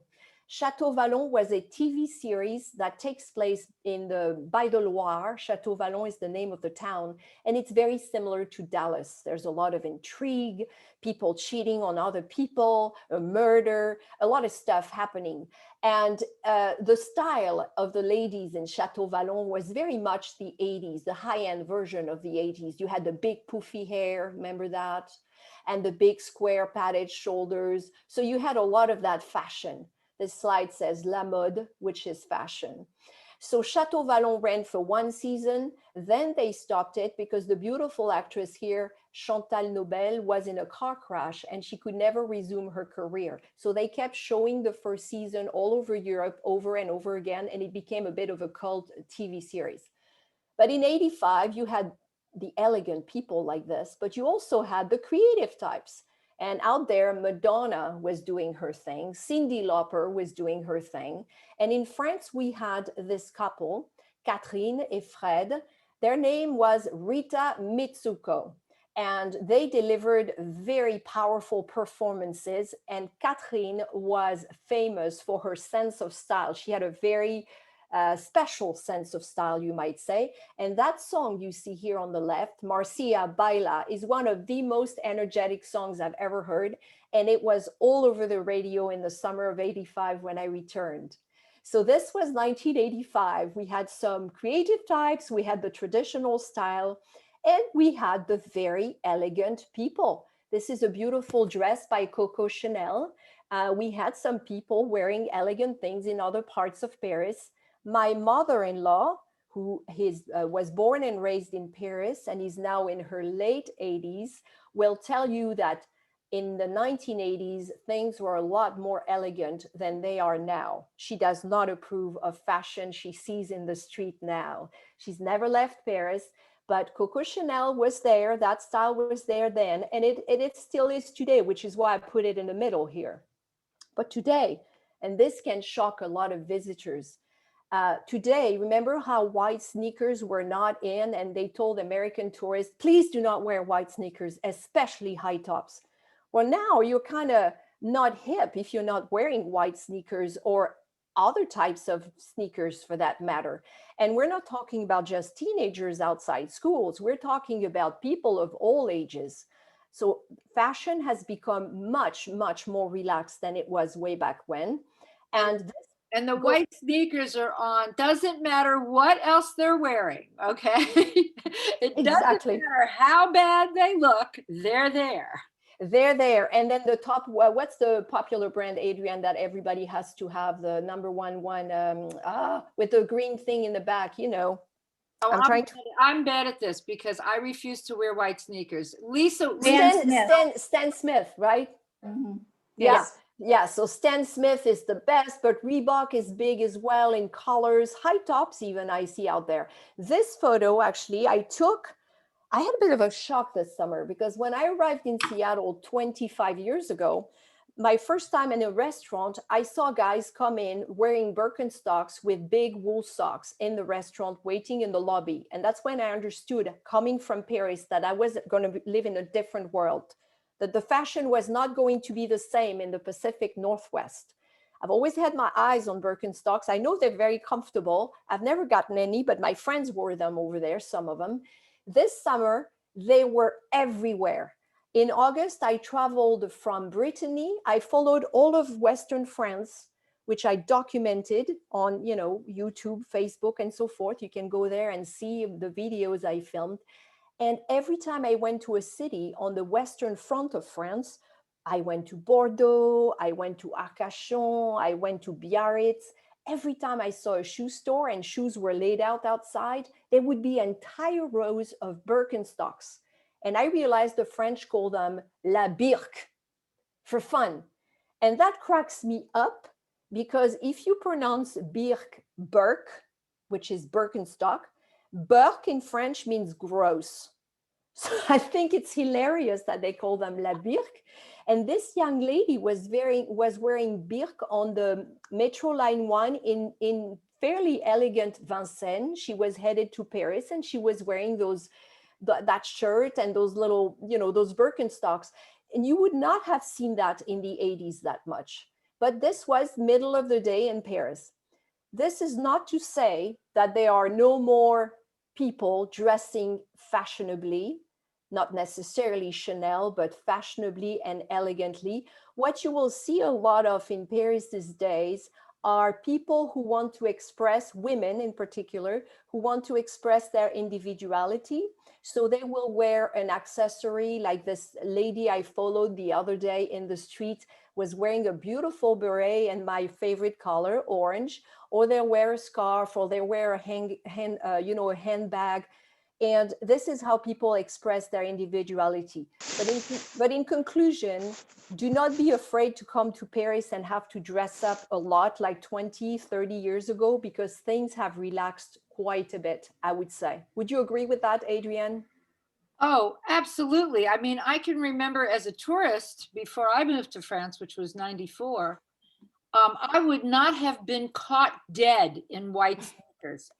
Château Vallon was a TV series that takes place by the Loire. Château Vallon is the name of the town, and it's very similar to Dallas. There's a lot of intrigue, people cheating on other people, a murder, a lot of stuff happening. And the style of the ladies in Château Vallon was very much the 80s, the high-end version of the 80s. You had the big poofy hair, remember that? And the big square padded shoulders. So you had a lot of that fashion. This slide says La Mode, which is fashion. So Château Vallon ran for one season, then they stopped it because the beautiful actress here, Chantal Nobel, was in a car crash and she could never resume her career. So they kept showing the first season all over Europe over and over again, and it became a bit of a cult TV series. But in 85, you had the elegant people like this, but you also had the creative types. And out there, Madonna was doing her thing. Cyndi Lauper was doing her thing. And in France, we had this couple, Catherine and Fred. Their name was Rita Mitsuko. And they delivered very powerful performances. And Catherine was famous for her sense of style. She had a very special sense of style, you might say. And that song you see here on the left, Marcia Baila, is one of the most energetic songs I've ever heard. And it was all over the radio in the summer of '85 when I returned. So this was 1985. We had some creative types, we had the traditional style, and we had the very elegant people. This is a beautiful dress by Coco Chanel. We had some people wearing elegant things in other parts of Paris. My mother-in-law, who was born and raised in Paris and is now in her late 80s, will tell you that in the 1980s, things were a lot more elegant than they are now. She does not approve of fashion she sees in the street now. She's never left Paris, but Coco Chanel was there, that style was there then, and it still is today, which is why I put it in the middle here. But today, and this can shock a lot of visitors, today, remember how white sneakers were not in, and they told American tourists, please do not wear white sneakers, especially high tops. Well, now you're kind of not hip if you're not wearing white sneakers or other types of sneakers for that matter. And we're not talking about just teenagers outside schools. We're talking about people of all ages. So fashion has become much, much more relaxed than it was way back when. And the white sneakers are on, doesn't matter what else they're wearing, okay? It doesn't matter how bad they look, they're there. They're there. And then the top, what's the popular brand, Adrian, that everybody has to have, the number one with the green thing in the back, you know? Oh, I'm bad at this because I refuse to wear white sneakers. Lisa, Stan Smith, right? Mm-hmm. Yes. Yeah, so Stan Smith is the best, but Reebok is big as well in colors, high tops even I see out there. This photo, actually, I had a bit of a shock this summer because when I arrived in Seattle 25 years ago, my first time in a restaurant, I saw guys come in wearing Birkenstocks with big wool socks in the restaurant waiting in the lobby. And that's when I understood, coming from Paris, that I was going to live in a different world, that the fashion was not going to be the same in the Pacific Northwest. I've always had my eyes on Birkenstocks. I know they're very comfortable. I've never gotten any, but my friends wore them over there, some of them. This summer, they were everywhere. In August, I traveled from Brittany. I followed all of Western France, which I documented on, YouTube, Facebook, and so forth. You can go there and see the videos I filmed. And every time I went to a city on the Western front of France, I went to Bordeaux, I went to Arcachon, I went to Biarritz. Every time I saw a shoe store and shoes were laid out outside, there would be entire rows of Birkenstocks. And I realized the French call them la birque for fun. And that cracks me up because if you pronounce birque, Burke, which is Birkenstock, Burke in French means gross. So I think it's hilarious that they call them la birque. And this young lady was wearing birque on the Metro Line 1 in fairly elegant Vincennes. She was headed to Paris and she was wearing that shirt and those little, those Birkenstocks. And you would not have seen that in the 80s that much. But this was middle of the day in Paris. This is not to say that there are no more people dressing fashionably, not necessarily Chanel, but fashionably and elegantly. What you will see a lot of in Paris these days are people who want to express, women in particular, who want to express their individuality. So they will wear an accessory, like this lady I followed the other day in the street was wearing a beautiful beret and my favorite color, orange, or they'll wear a scarf, or they wear a handbag. And this is how people express their individuality. But in conclusion, do not be afraid to come to Paris and have to dress up a lot like 20, 30 years ago, because things have relaxed quite a bit, I would say. Would you agree with that, Adrienne? Oh, absolutely. I mean, I can remember as a tourist before I moved to France, which was 94, I would not have been caught dead in white sneakers.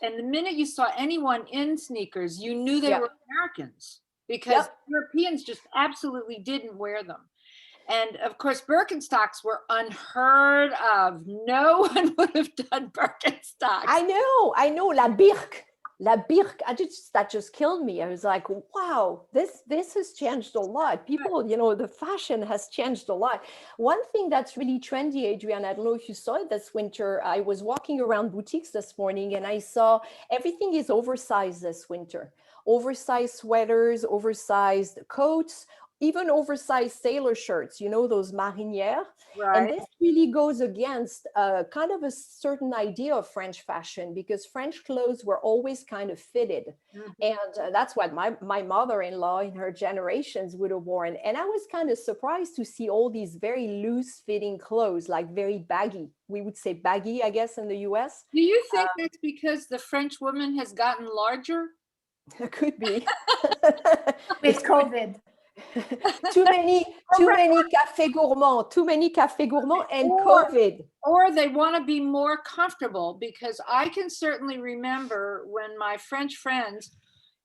And the minute you saw anyone in sneakers, you knew they were Americans because Europeans just absolutely didn't wear them. And of course, Birkenstocks were unheard of. No one would have done Birkenstocks. I know, la birque. That just killed me. I was like, wow, this has changed a lot. People, the fashion has changed a lot. One thing that's really trendy, Adrian, I don't know if you saw it this winter. I was walking around boutiques this morning and I saw everything is oversized this winter. Oversized sweaters, oversized coats, even oversized sailor shirts, those marinières. Right. And this really goes against kind of a certain idea of French fashion, because French clothes were always kind of fitted. And that's what my mother-in-law in her generations would have worn. And I was kind of surprised to see all these very loose fitting clothes, like very baggy. We would say baggy, I guess, in the US. Do you think that's because the French woman has gotten larger? It could be. With COVID. too many café gourmands and COVID. Or they want to be more comfortable, because I can certainly remember when my French friends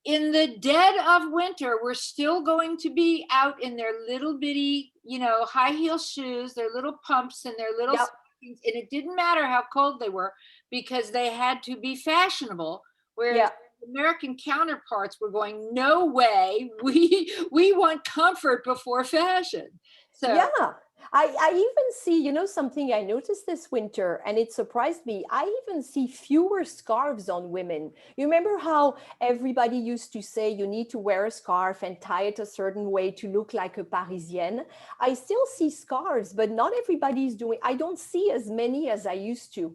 in the dead of winter were still going to be out in their little bitty, high heel shoes, their little pumps and their little stockings, and it didn't matter how cold they were because they had to be fashionable. Whereas American counterparts were going, no way, we want comfort before fashion. So yeah, I even see, something I noticed this winter, and it surprised me. I even see fewer scarves on women. You remember how everybody used to say you need to wear a scarf and tie it a certain way to look like a Parisienne? I still see scarves, but not everybody's doing. I don't see as many as I used to.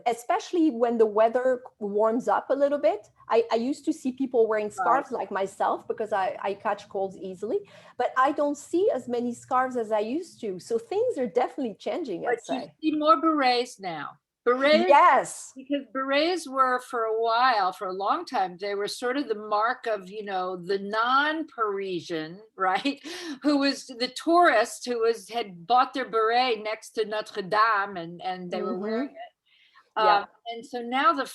Especially when the weather warms up a little bit. I used to see people wearing scarves like myself because I catch colds easily, but I don't see as many scarves as I used to. So things are definitely changing, I'd say. You see more berets now. Berets, yes, because berets were for a long time, they were sort of the mark of, the non-Parisian, right? Who was the tourist who had bought their beret next to Notre Dame and they were wearing it. And so now the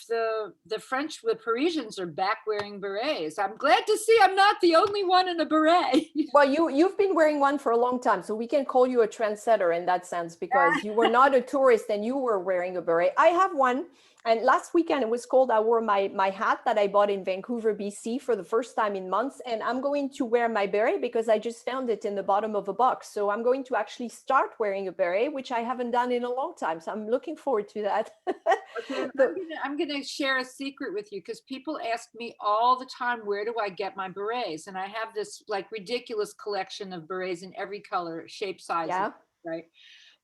French, the Parisians are back wearing berets. I'm glad to see I'm not the only one in a beret. Well, you've been wearing one for a long time, so we can call you a trendsetter in that sense, because you were not a tourist and you were wearing a beret. I have one. And last weekend it was cold. I wore my hat that I bought in Vancouver, BC for the first time in months. And I'm going to wear my beret because I just found it in the bottom of a box. So I'm going to actually start wearing a beret, which I haven't done in a long time. So I'm looking forward to that. Okay, I'm gonna share a secret with you, because people ask me all the time, where do I get my berets? And I have this like ridiculous collection of berets in every color, shape, size, right?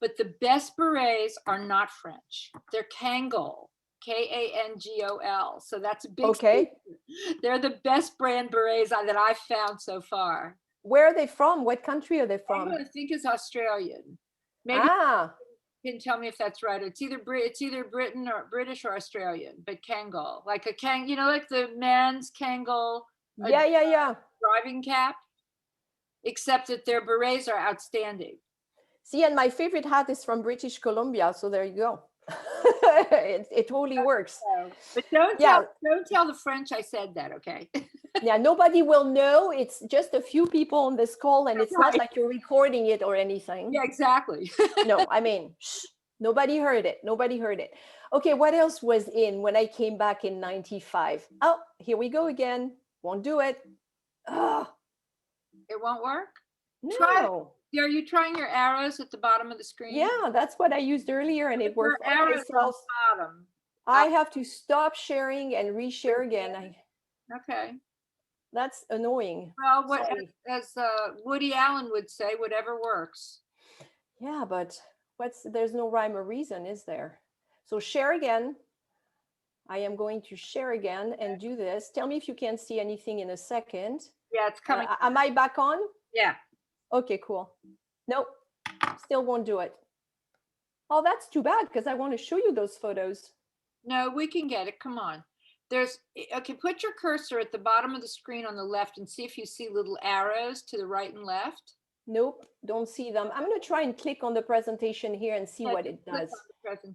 But the best berets are not French. They're Kangol. Kangol. So that's a big secret. They're the best brand berets that I've found so far. Where are they from? What country are they from? I think it's Australian. Maybe you can tell me if that's right. It's either Britain or British or Australian, but Kangol, like a like the man's Kangol. Driving cap, except that their berets are outstanding. See, and my favorite hat is from British Columbia. So there you go. it totally works. But don't tell the French I said that, okay? Yeah, nobody will know. It's just a few people on this call, and it's not like you're recording it or anything. Yeah, exactly. No, I mean, nobody heard it. Nobody heard it. Okay, what else was in when I came back in 95? Oh, here we go again. Won't do it. Oh. It won't work? No. Are you trying your arrows at the bottom of the screen? Yeah, that's what I used earlier, and it worked. Arrows on the bottom. I have to stop sharing and reshare again. Okay. That's annoying. Well, as Woody Allen would say, whatever works. Yeah, but there's no rhyme or reason, is there? So share again. I am going to share again and do this. Tell me if you can't see anything in a second. Yeah, it's coming. Am I back on? Yeah. Okay, cool. Nope, still won't do it. Oh, that's too bad, because I want to show you those photos. No, we can get it. Come on. Put your cursor at the bottom of the screen on the left and see if you see little arrows to the right and left. Nope, don't see them. I'm going to try and click on the presentation here and see what it does.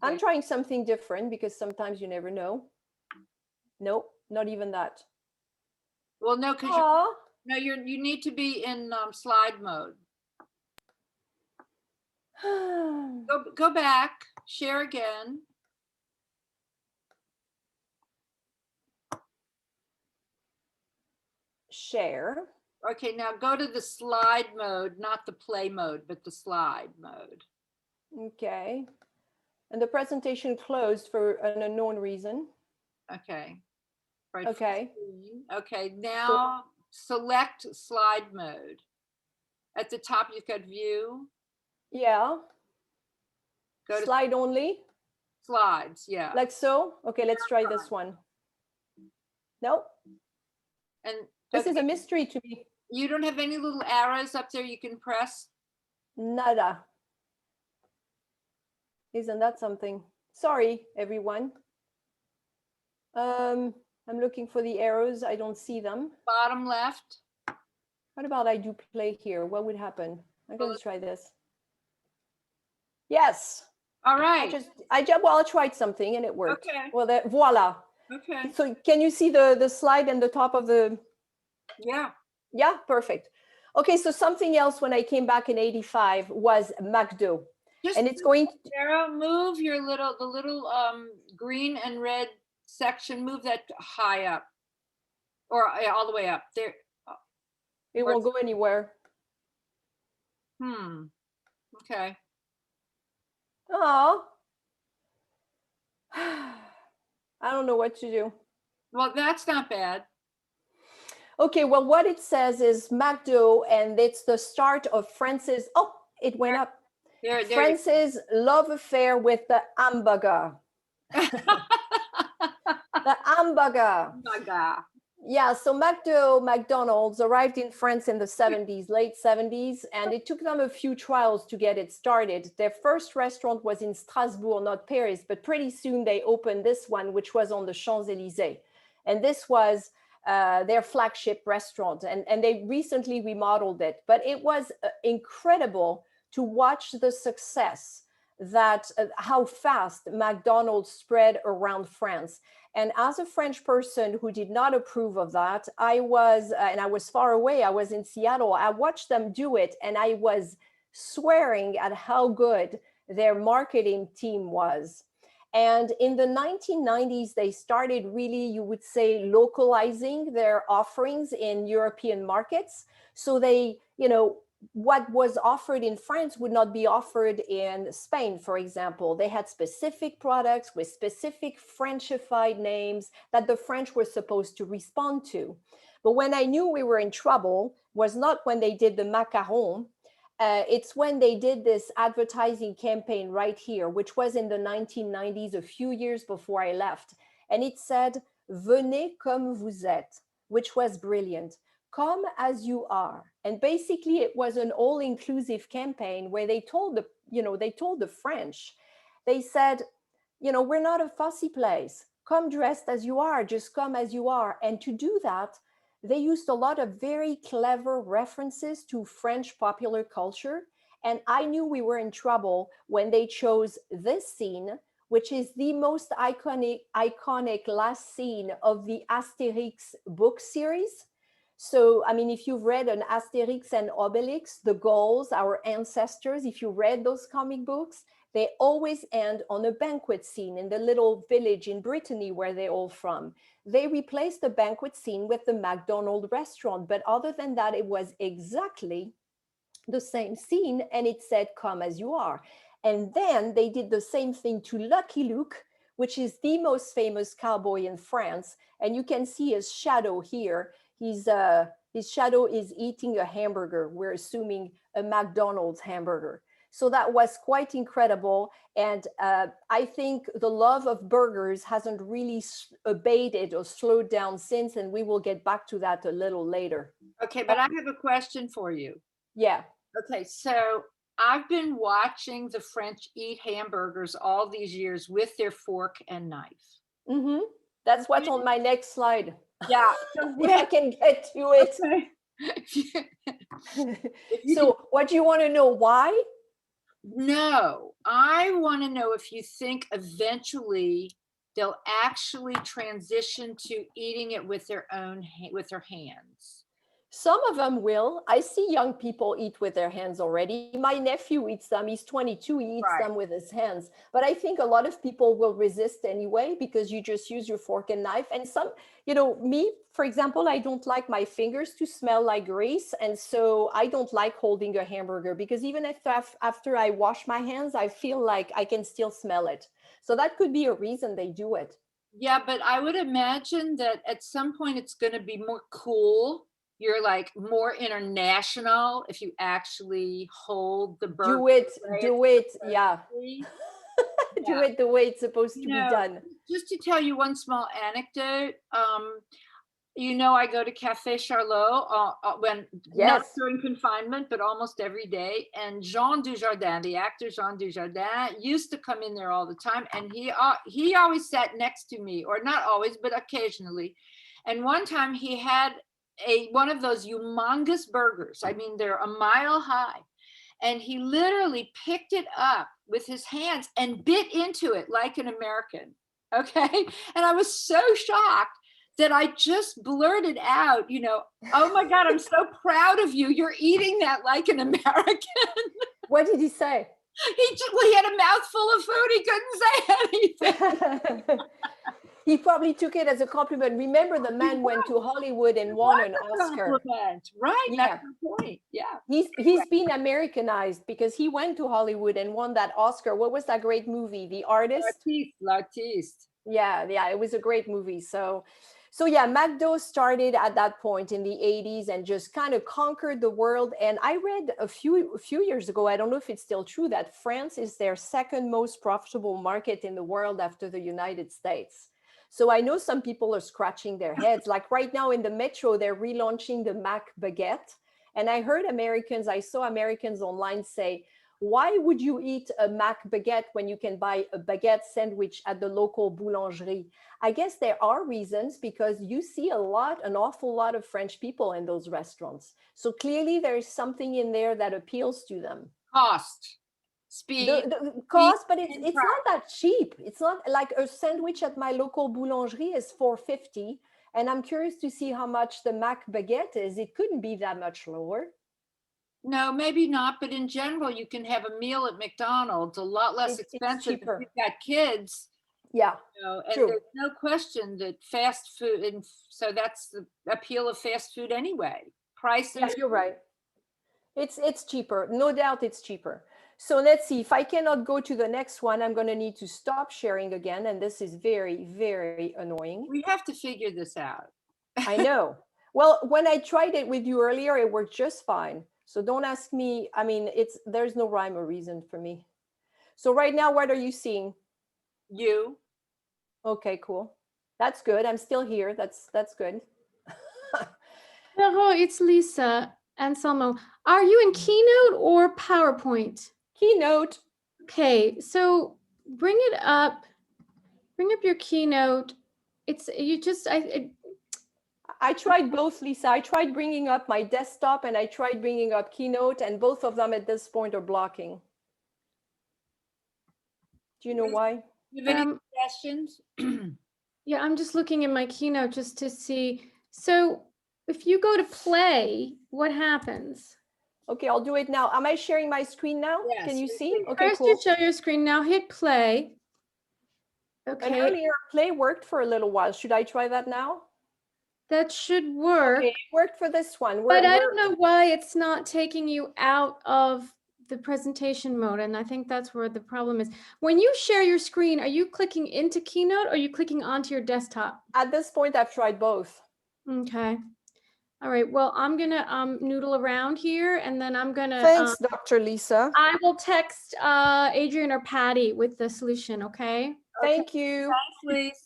I'm trying something different because sometimes you never know. Nope, not even that. Well, no, because you need to be in slide mode. Go back, share again. Share. Okay, now go to the slide mode, not the play mode, but the slide mode. Okay. And the presentation closed for an unknown reason. Okay. Right. Okay. Okay, now select slide mode. At the top, you've got view. Yeah. Go to slide only. slides, yeah. Like so. Okay, let's try this one. No. And This is a mystery to me. you don't have any little arrows up there you can press? Nada. Isn't that something? Sorry, everyone. I'm looking for the arrows. I don't see them. Bottom left. What about I do play here? What would happen? I'm going to try this. Yes. All right. I tried something and it worked. Okay. Well, voila. Okay. So can you see the slide and the top of the? Yeah. Yeah, perfect. Okay, so something else when I came back in '85 was McDo. And it's going to Sarah, move the little green and red section, move that high up. Or all the way up. There. It won't go anywhere. Okay. Oh. I don't know what to do. Well, that's not bad. Okay, well, what it says McDo, and it's the start of France's, oh, it went up. France's love affair with the hamburger. The hamburger. Yeah, so McDonald's arrived in France in the 70s, late 70s, and it took them a few trials to get it started. Their first restaurant was in Strasbourg, not Paris, but pretty soon they opened this one, which was on the Champs-Élysées. And this was their flagship restaurant, and they recently remodeled it. But it was incredible to watch the success that how fast McDonald's spread around France. And as a French person who did not approve of that, I was far away. I was in Seattle. I watched them do it, and I was swearing at how good their marketing team was. And in the 1990s, they started really, you would say, localizing their offerings in European markets. So they, what was offered in France would not be offered in Spain, for example. They had specific products with specific Frenchified names that the French were supposed to respond to. But when I knew we were in trouble was not when they did the macaron. It's when they did this advertising campaign right here, which was in the 1990s, a few years before I left. And it said, "Venez comme vous êtes," which was brilliant. Come as you are. And basically it was an all-inclusive campaign where they told the French, they said, we're not a fussy place. Come dressed as you are, just come as you are. And to do that, they used a lot of very clever references to French popular culture. And I knew we were in trouble when they chose this scene, which is the most iconic last scene of the Asterix book series. So, I mean, if you've read an Asterix and Obelix, the Gauls, our ancestors, if you read those comic books, they always end on a banquet scene in the little village in Brittany where they're all from. They replaced the banquet scene with the McDonald's restaurant. But other than that, it was exactly the same scene. And it said, "Come as you are." And then they did the same thing to Lucky Luke, which is the most famous cowboy in France. And you can see his shadow here. His shadow is eating a hamburger. We're assuming a McDonald's hamburger. So that was quite incredible. And I think the love of burgers hasn't really abated or slowed down since, and we will get back to that a little later. Okay, but I have a question for you. Yeah. Okay, so I've been watching the French eat hamburgers all these years with their fork and knife. Mm-hmm. That's what's on my next slide. Yeah. If I can get to it. Okay. So what do you want to know? Why? No, I want to know if you think eventually they'll actually transition to eating it with their hands. Some of them will. I see young people eat with their hands already. My nephew eats them. He's 22. He eats Right. them with his hands. But I think a lot of people will resist anyway because you just use your fork and knife. And some, me, for example, I don't like my fingers to smell like grease. And so I don't like holding a hamburger because even if after I wash my hands, I feel like I can still smell it. So that could be a reason they do it. Yeah, but I would imagine that at some point it's going to be more cool. You're like more international if you actually hold the burger. Do it, yeah. Do Yeah. it the way it's supposed to You be know, done. Just to tell you one small anecdote, I go to Cafe Charlot when not Yes. during confinement, but almost every day. And Jean Dujardin, the actor Jean Dujardin, used to come in there all the time, and he always sat next to me, or not always, but occasionally. And one time he had one of those humongous burgers. I mean, they're a mile high. And he literally picked it up with his hands and bit into it like an American. Okay. And I was so shocked that I just blurted out, oh my God, I'm so proud of you. You're eating that like an American. What did he say? He had a mouthful of food. He couldn't say anything. He probably took it as a compliment. Remember, the man went to Hollywood and won an Oscar. Right? Yeah. That's the point. Yeah. He's been Americanized because he went to Hollywood and won that Oscar. What was that great movie? The Artist? L'artiste. Yeah, it was a great movie. So yeah, McDo started at that point in the 80s and just kind of conquered the world. And I read a few years ago, I don't know if it's still true, that France is their second most profitable market in the world after the United States. So I know some people are scratching their heads. Like right now in the metro, they're relaunching the Mac baguette. And I saw Americans online say, why would you eat a Mac baguette when you can buy a baguette sandwich at the local boulangerie? I guess there are reasons, because you see an awful lot of French people in those restaurants. So clearly there is something in there that appeals to them. Cost. Speed. The cost, but it's not that cheap. It's not like a sandwich at my local boulangerie is $4.50, and I'm curious to see how much the Mac baguette is. It couldn't be that much lower. No, maybe not. But in general, you can have a meal at McDonald's a lot less expensive if you've got kids. Yeah, and true. There's no question that fast food, and so that's the appeal of fast food anyway. Prices. Yeah, you're right. It's cheaper. No doubt it's cheaper. So let's see. If I cannot go to the next one, I'm going to need to stop sharing again. And this is very, very annoying. We have to figure this out. I know. Well, when I tried it with you earlier, it worked just fine. So don't ask me. I mean, there's no rhyme or reason for me. So right now, what are you seeing? You. Okay, cool. That's good. I'm still here. That's good. Hello, it's Lisa Anselmo. Are you in Keynote or PowerPoint? Keynote. Okay, so bring it up. Bring up your Keynote. I tried both, Lisa. I tried bringing up my desktop and I tried bringing up Keynote, and both of them at this point are blocking. Do you know why? You have any suggestions? Yeah, I'm just looking at my Keynote just to see. So if you go to play, what happens? Okay, I'll do it now. Am I sharing my screen now? Yes. Can you see? Okay, First, cool. you show your screen. Now hit play. Okay. And earlier, play worked for a little while. Should I try that now? That should work. Okay, it worked for this one. But I don't know why it's not taking you out of the presentation mode. And I think that's where the problem is. When you share your screen, are you clicking into Keynote or are you clicking onto your desktop? At this point, I've tried both. Okay. All right. Well, I'm going to noodle around here, and then I'm going to... Thanks, Dr. Lisa. I will text Adrian or Patty with the solution, okay? Thank you. Thanks, please.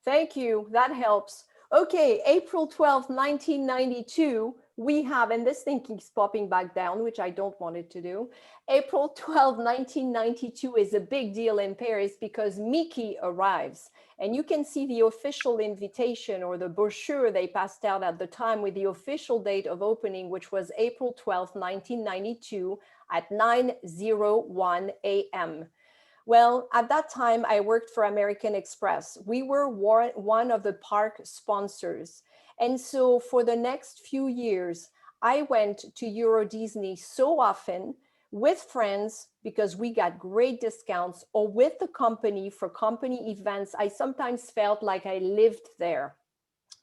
Thank you. That helps. Okay, April 12th, 1992, we have, and this thing keeps popping back down, which I don't want it to do. April 12th, 1992 is a big deal in Paris because Mickey arrives. And you can see the official invitation or the brochure they passed out at the time with the official date of opening, which was April 12th, 1992 at 9:01 a.m. Well, at that time, I worked for American Express. We were one of the park sponsors. And so for the next few years, I went to Euro Disney so often with friends because we got great discounts, or with the company for company events. I sometimes felt like I lived there.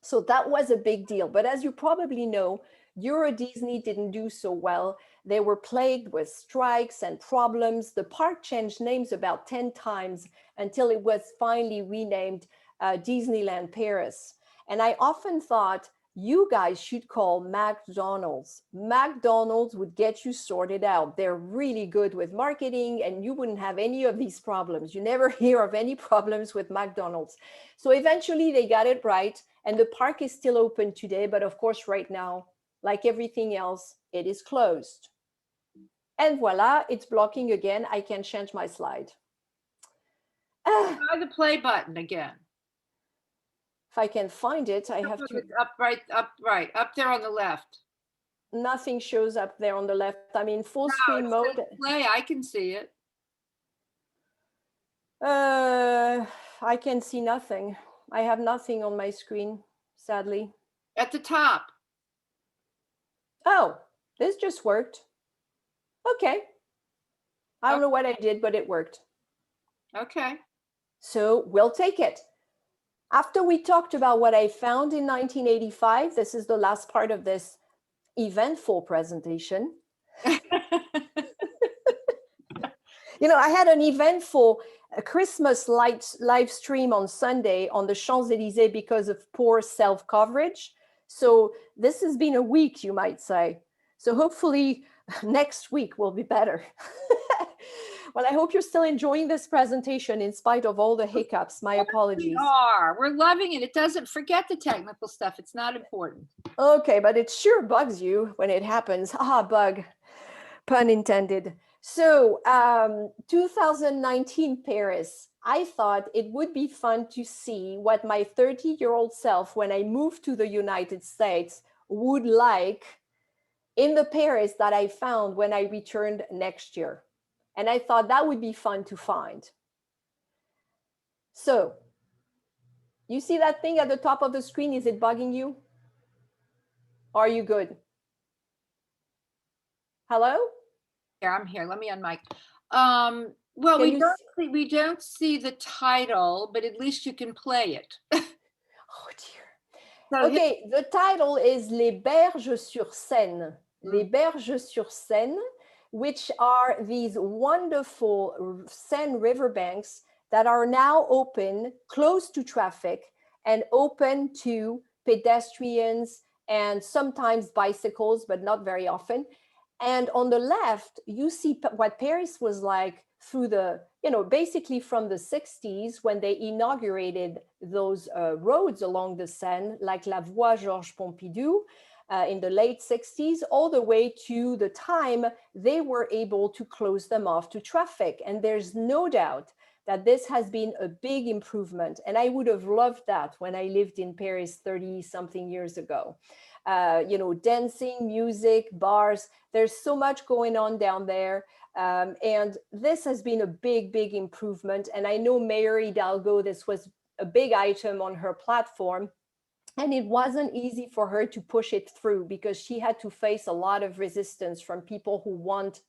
So that was a big deal. But as you probably know, Euro Disney didn't do so well. They were plagued with strikes and problems. The park changed names about 10 times until it was finally renamed Disneyland Paris. And I often thought, you guys should call McDonald's. McDonald's would get you sorted out. They're really good with marketing and you wouldn't have any of these problems. You never hear of any problems with McDonald's. So eventually they got it right, and the park is still open today. But of course, right now, like everything else, it is closed. And voila, it's blocking again. I can change my slide. Try the play button again. If I can find it, I have to. Up there on the left. Nothing shows up there on the left. I'm in full screen mode. Play, I can see it. I can see nothing. I have nothing on my screen, sadly. At the top. Oh, this just worked. Okay. I don't know what I did, but it worked. Okay. So we'll take it. After we talked about what I found in 1985, this is the last part of this eventful presentation. You know, I had an eventful Christmas live stream on Sunday on the Champs-Élysées because of poor self-coverage. So this has been a week, you might say. So hopefully next week will be better. Well, I hope you're still enjoying this presentation in spite of all the hiccups. My apologies. We're loving it. It doesn't forget the technical stuff. It's not important. Okay, but it sure bugs you when it happens. Bug, pun intended. So 2019 Paris, I thought it would be fun to see what my 30-year-old self, when I moved to the United States, would like in the Paris that I found when I returned next year. And I thought that would be fun to find. So you see that thing at the top of the screen? Is it bugging you? Are you good? Hello? Yeah, I'm here. Let me unmic. Well, we don't see the title, but at least you can play it. Oh dear. Okay, the title is Les Berges sur Seine. Les Berges sur Seine, which are these wonderful Seine riverbanks that are now open, close to traffic, and open to pedestrians and sometimes bicycles, but not very often. And on the left, you see what Paris was like through the, basically from the 60s when they inaugurated those roads along the Seine, like La Voie Georges Pompidou, in the late 60s, all the way to the time they were able to close them off to traffic. And there's no doubt that this has been a big improvement. And I would have loved that when I lived in Paris 30-something years ago. Dancing, music, bars, there's so much going on down there. And this has been a big, big improvement. And I know Mayor Hidalgo, this was a big item on her platform. And it wasn't easy for her to push it through because she had to face a lot of resistance from people who want,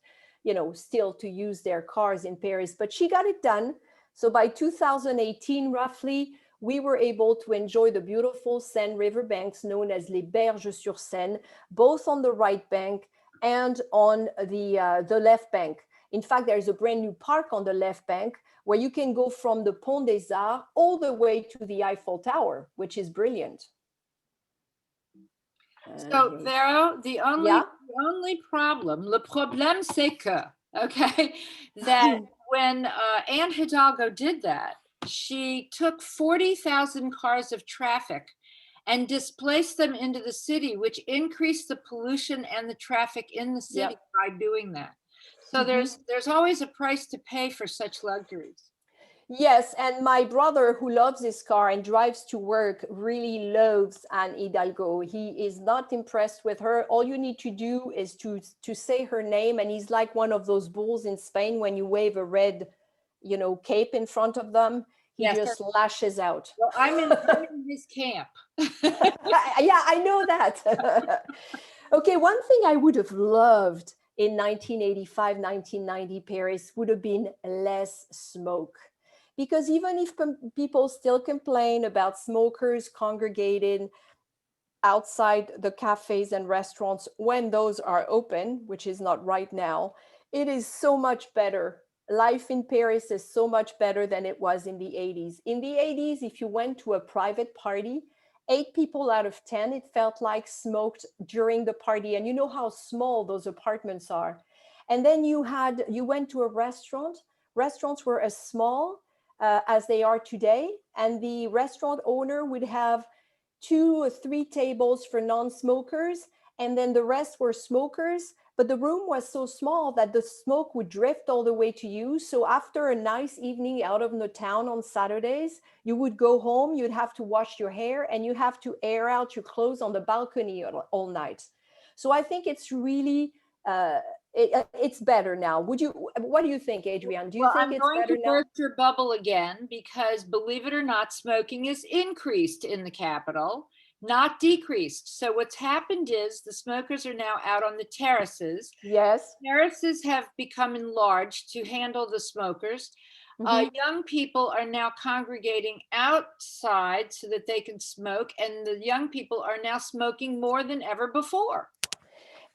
still to use their cars in Paris. But she got it done. So by 2018, roughly, we were able to enjoy the beautiful Seine riverbanks known as Les Berges sur Seine, both on the right bank and on the left bank. In fact, there's a brand new park on the left bank where you can go from the Pont des Arts all the way to the Eiffel Tower, which is brilliant. So, Vero, the only problem, le problème c'est que, okay, that when Anne Hidalgo did that, she took 40,000 cars of traffic and displaced them into the city, which increased the pollution and the traffic in the city by doing that. So there's always a price to pay for such luxuries. Yes, and my brother, who loves his car and drives to work, really loathes Anne Hidalgo. He is not impressed with her. All you need to do is to say her name, and he's like one of those bulls in Spain when you wave a red, cape in front of them. he Yes, just lashes out. Well, I'm in his camp. Yeah, I know that. Okay, one thing I would have loved in 1985, 1990 Paris would have been less smoke. Because even if people still complain about smokers congregating outside the cafes and restaurants when those are open, which is not right now, it is so much better. Life in Paris is so much better than it was in the 80s. In the 80s, if you went to a private party, 8 people out of 10, it felt like, smoked during the party. And you know how small those apartments are. And then you went to a restaurant. Restaurants were as small as they are today. And the restaurant owner would have 2 or 3 tables for non-smokers, and then the rest were smokers. But the room was so small that the smoke would drift all the way to you. So after a nice evening out of the town on Saturdays, you would go home, you'd have to wash your hair, and you have to air out your clothes on the balcony all night. So I think it's really, it's better now. What do you think, Adrian? Do you think it's better now? I'm going to burst your bubble again, because believe it or not, smoking is increased in the capital, not decreased. So what's happened is the smokers are now out on the terraces. Yes. Terraces have become enlarged to handle the smokers. Young people are now congregating outside so that they can smoke, and the young people are now smoking more than ever before.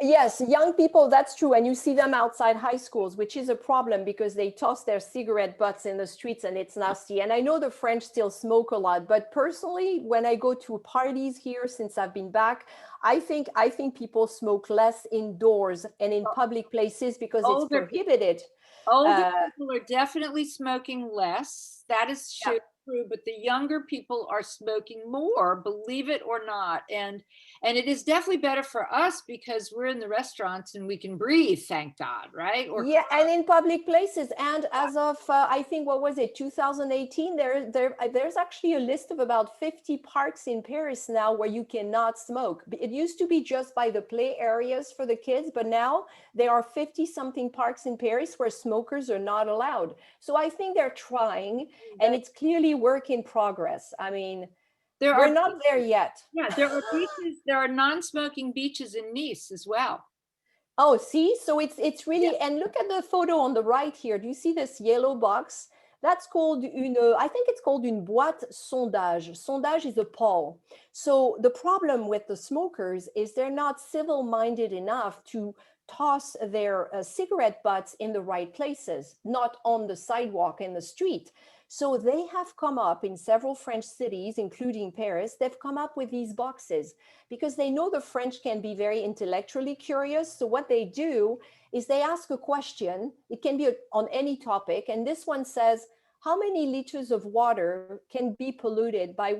Yes, young people, that's true. And you see them outside high schools, which is a problem because they toss their cigarette butts in the streets and it's nasty. And I know the French still smoke a lot, but personally, when I go to parties here since I've been back, I think people smoke less indoors and in public places because it's prohibited. Older people are definitely smoking less. That is true, but the younger people are smoking more, believe it or not. And it is definitely better for us because we're in the restaurants and we can breathe, thank God, right? Yeah, and in public places. And as of, I think, what was it, 2018, there's actually a list of about 50 parks in Paris now where you cannot smoke. It used to be just by the play areas for the kids, but now there are 50-something parks in Paris where smokers are not allowed. So I think they're trying, and it's clearly work in progress. I mean, we're not there yet. Yeah, there are beaches, there are non-smoking beaches in Nice as well. Oh, see, so it's really, and look at the photo on the right here. Do you see this yellow box? That's called I think it's called une boîte sondage. Sondage is a poll. So the problem with the smokers is they're not civil-minded enough to toss their cigarette butts in the right places, not on the sidewalk in the street. So they have come up in several French cities, including Paris, they've come up with these boxes because they know the French can be very intellectually curious. So what they do is they ask a question. It can be on any topic. And this one says, how many liters of water can be polluted by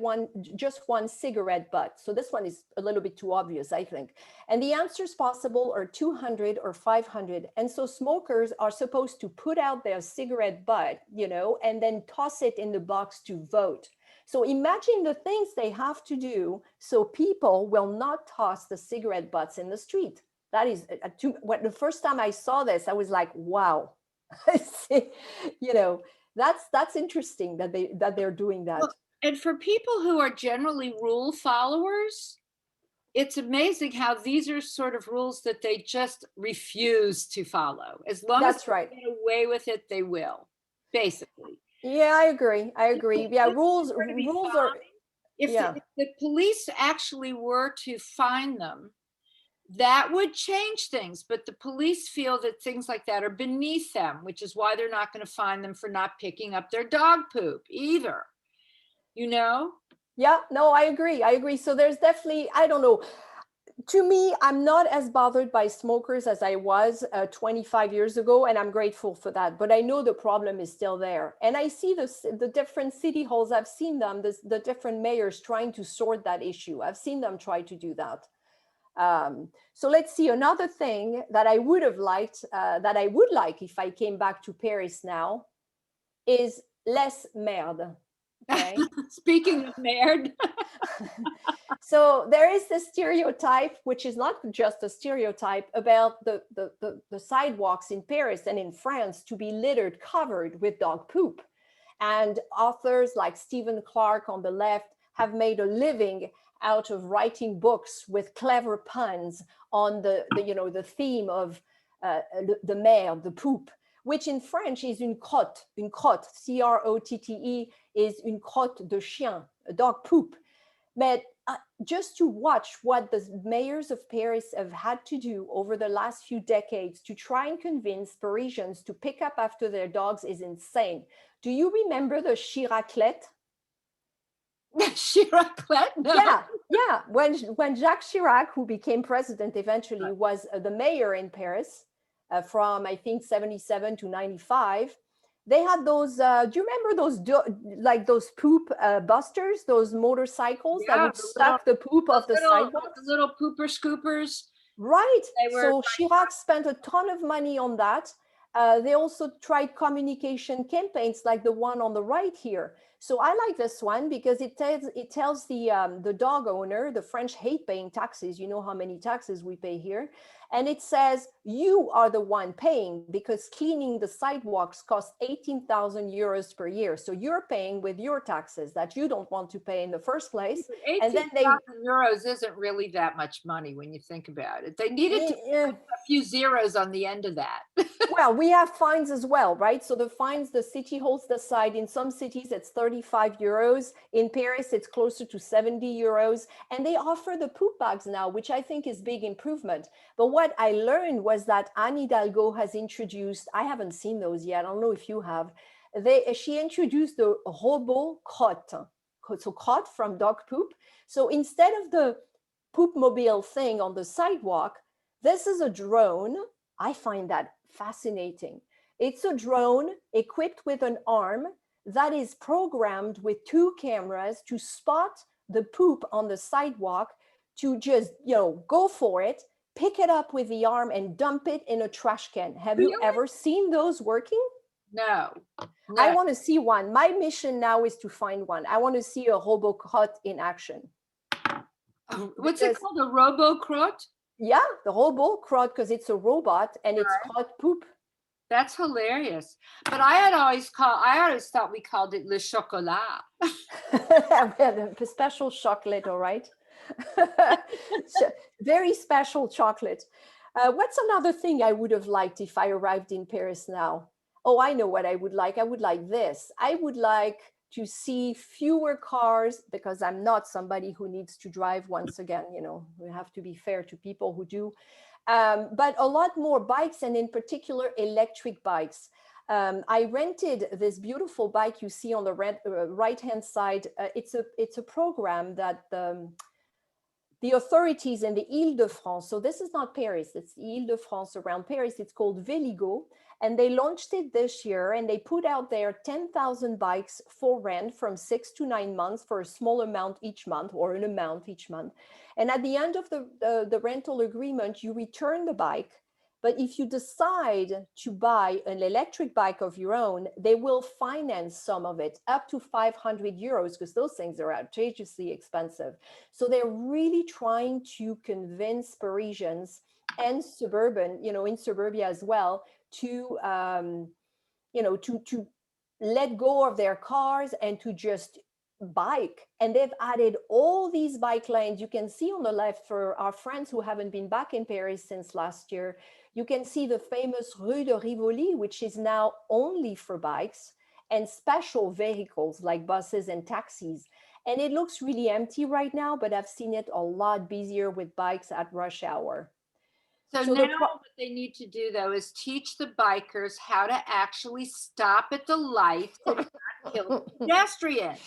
just one cigarette butt? So this one is a little bit too obvious, I think. And the answers possible are 200 or 500. And so smokers are supposed to put out their cigarette butt, and then toss it in the box to vote. So imagine the things they have to do so people will not toss the cigarette butts in the street. That is, the first time I saw this, I was like, wow, that's interesting that they're doing that. Well, and for people who are generally rule followers, it's amazing how these are sort of rules that they just refuse to follow. As long as they get away with it, they will, basically. Yeah, I agree. Yeah, rules are. If the police actually were to fine them, that would change things, but the police feel that things like that are beneath them, which is why they're not going to fine them for not picking up their dog poop either. Yeah, no, I agree. So there's definitely, I don't know. To me, I'm not as bothered by smokers as I was 25 years ago, and I'm grateful for that. But I know the problem is still there. And I see the different city halls, I've seen them, the different mayors trying to sort that issue. I've seen them try to do that. So let's see, another thing that I would have liked, that I would like if I came back to Paris now, is less merde. Okay? Speaking of merde. So there is this stereotype, which is not just a stereotype, about the sidewalks in Paris and in France to be littered, covered with dog poop. And authors like Stephen Clark on the left have made a living out of writing books with clever puns on the theme of the merde, the poop, which in French is une crotte. Une crotte, C-R-O-T-T-E, is une crotte de chien, a dog poop. But just to watch what the mayors of Paris have had to do over the last few decades to try and convince Parisians to pick up after their dogs is insane. Do you remember the Chiraclette? Chiraclette? No. Yeah. When Jacques Chirac, who became president eventually, was the mayor in Paris from, I think, 77 to 95, they had those, do you remember those poop busters, those motorcycles that would suck the poop off the sidewalk? The little pooper scoopers. Right. So Chirac spent a ton of money on that. They also tried communication campaigns like the one on the right here. So I like this one because it tells the dog owner, the French hate paying taxes. You know how many taxes we pay here. And it says, you are the one paying because cleaning the sidewalks costs 18,000 euros per year. So you're paying with your taxes that you don't want to pay in the first place. 18,000 euros isn't really that much money when you think about it. They needed to put a few zeros on the end of that. Well, we have fines as well, right? So the fines, the city holds the side. In some cities, it's 35 euros. In Paris, it's closer to 70 euros. And they offer the poop bags now, which I think is big improvement. But what I learned was that Anne Hidalgo has introduced, I haven't seen those yet, I don't know if you have, she introduced the robot crotte, so crotte from dog poop. So instead of the poop mobile thing on the sidewalk, this is a drone. I find that fascinating. It's a drone equipped with an arm that is programmed with 2 cameras to spot the poop on the sidewalk, to just, go for it, pick it up with the arm and dump it in a trash can. Have you ever seen those working? No. I want to see one. My mission now is to find one. I want to see a robocrotte in action. What's it called? A robocrotte? Yeah, the robocrotte, because it's a robot and it's crotte poop. That's hilarious. But I always thought we called it le chocolat. The special chocolate, all right. Very special chocolate. What's another thing I would have liked if I arrived in Paris now? Oh, I know what I would like. I would like this. I would like to see fewer cars, because I'm not somebody who needs to drive. Once again, we have to be fair to people who do. But a lot more bikes, and in particular, electric bikes. I rented this beautiful bike you see on the right-hand side. It's a program that the authorities in the Île-de-France, so this is not Paris, it's the Île-de-France around Paris, it's called Véligo, and they launched it this year, and they put out there 10,000 bikes for rent from 6 to 9 months for a small amount each month, or an amount each month. And at the end of the rental agreement, you return the bike. But if you decide to buy an electric bike of your own, they will finance some of it up to 500 euros, because those things are outrageously expensive. So they're really trying to convince Parisians and suburban, in suburbia as well, to let go of their cars and to just bike. And they've added all these bike lanes. You can see on the left, for our friends who haven't been back in Paris since last year, you can see the famous Rue de Rivoli, which is now only for bikes and special vehicles like buses and taxis. And it looks really empty right now, but I've seen it a lot busier with bikes at rush hour. So now what they need to do, though, is teach the bikers how to actually stop at the light and not kill pedestrians.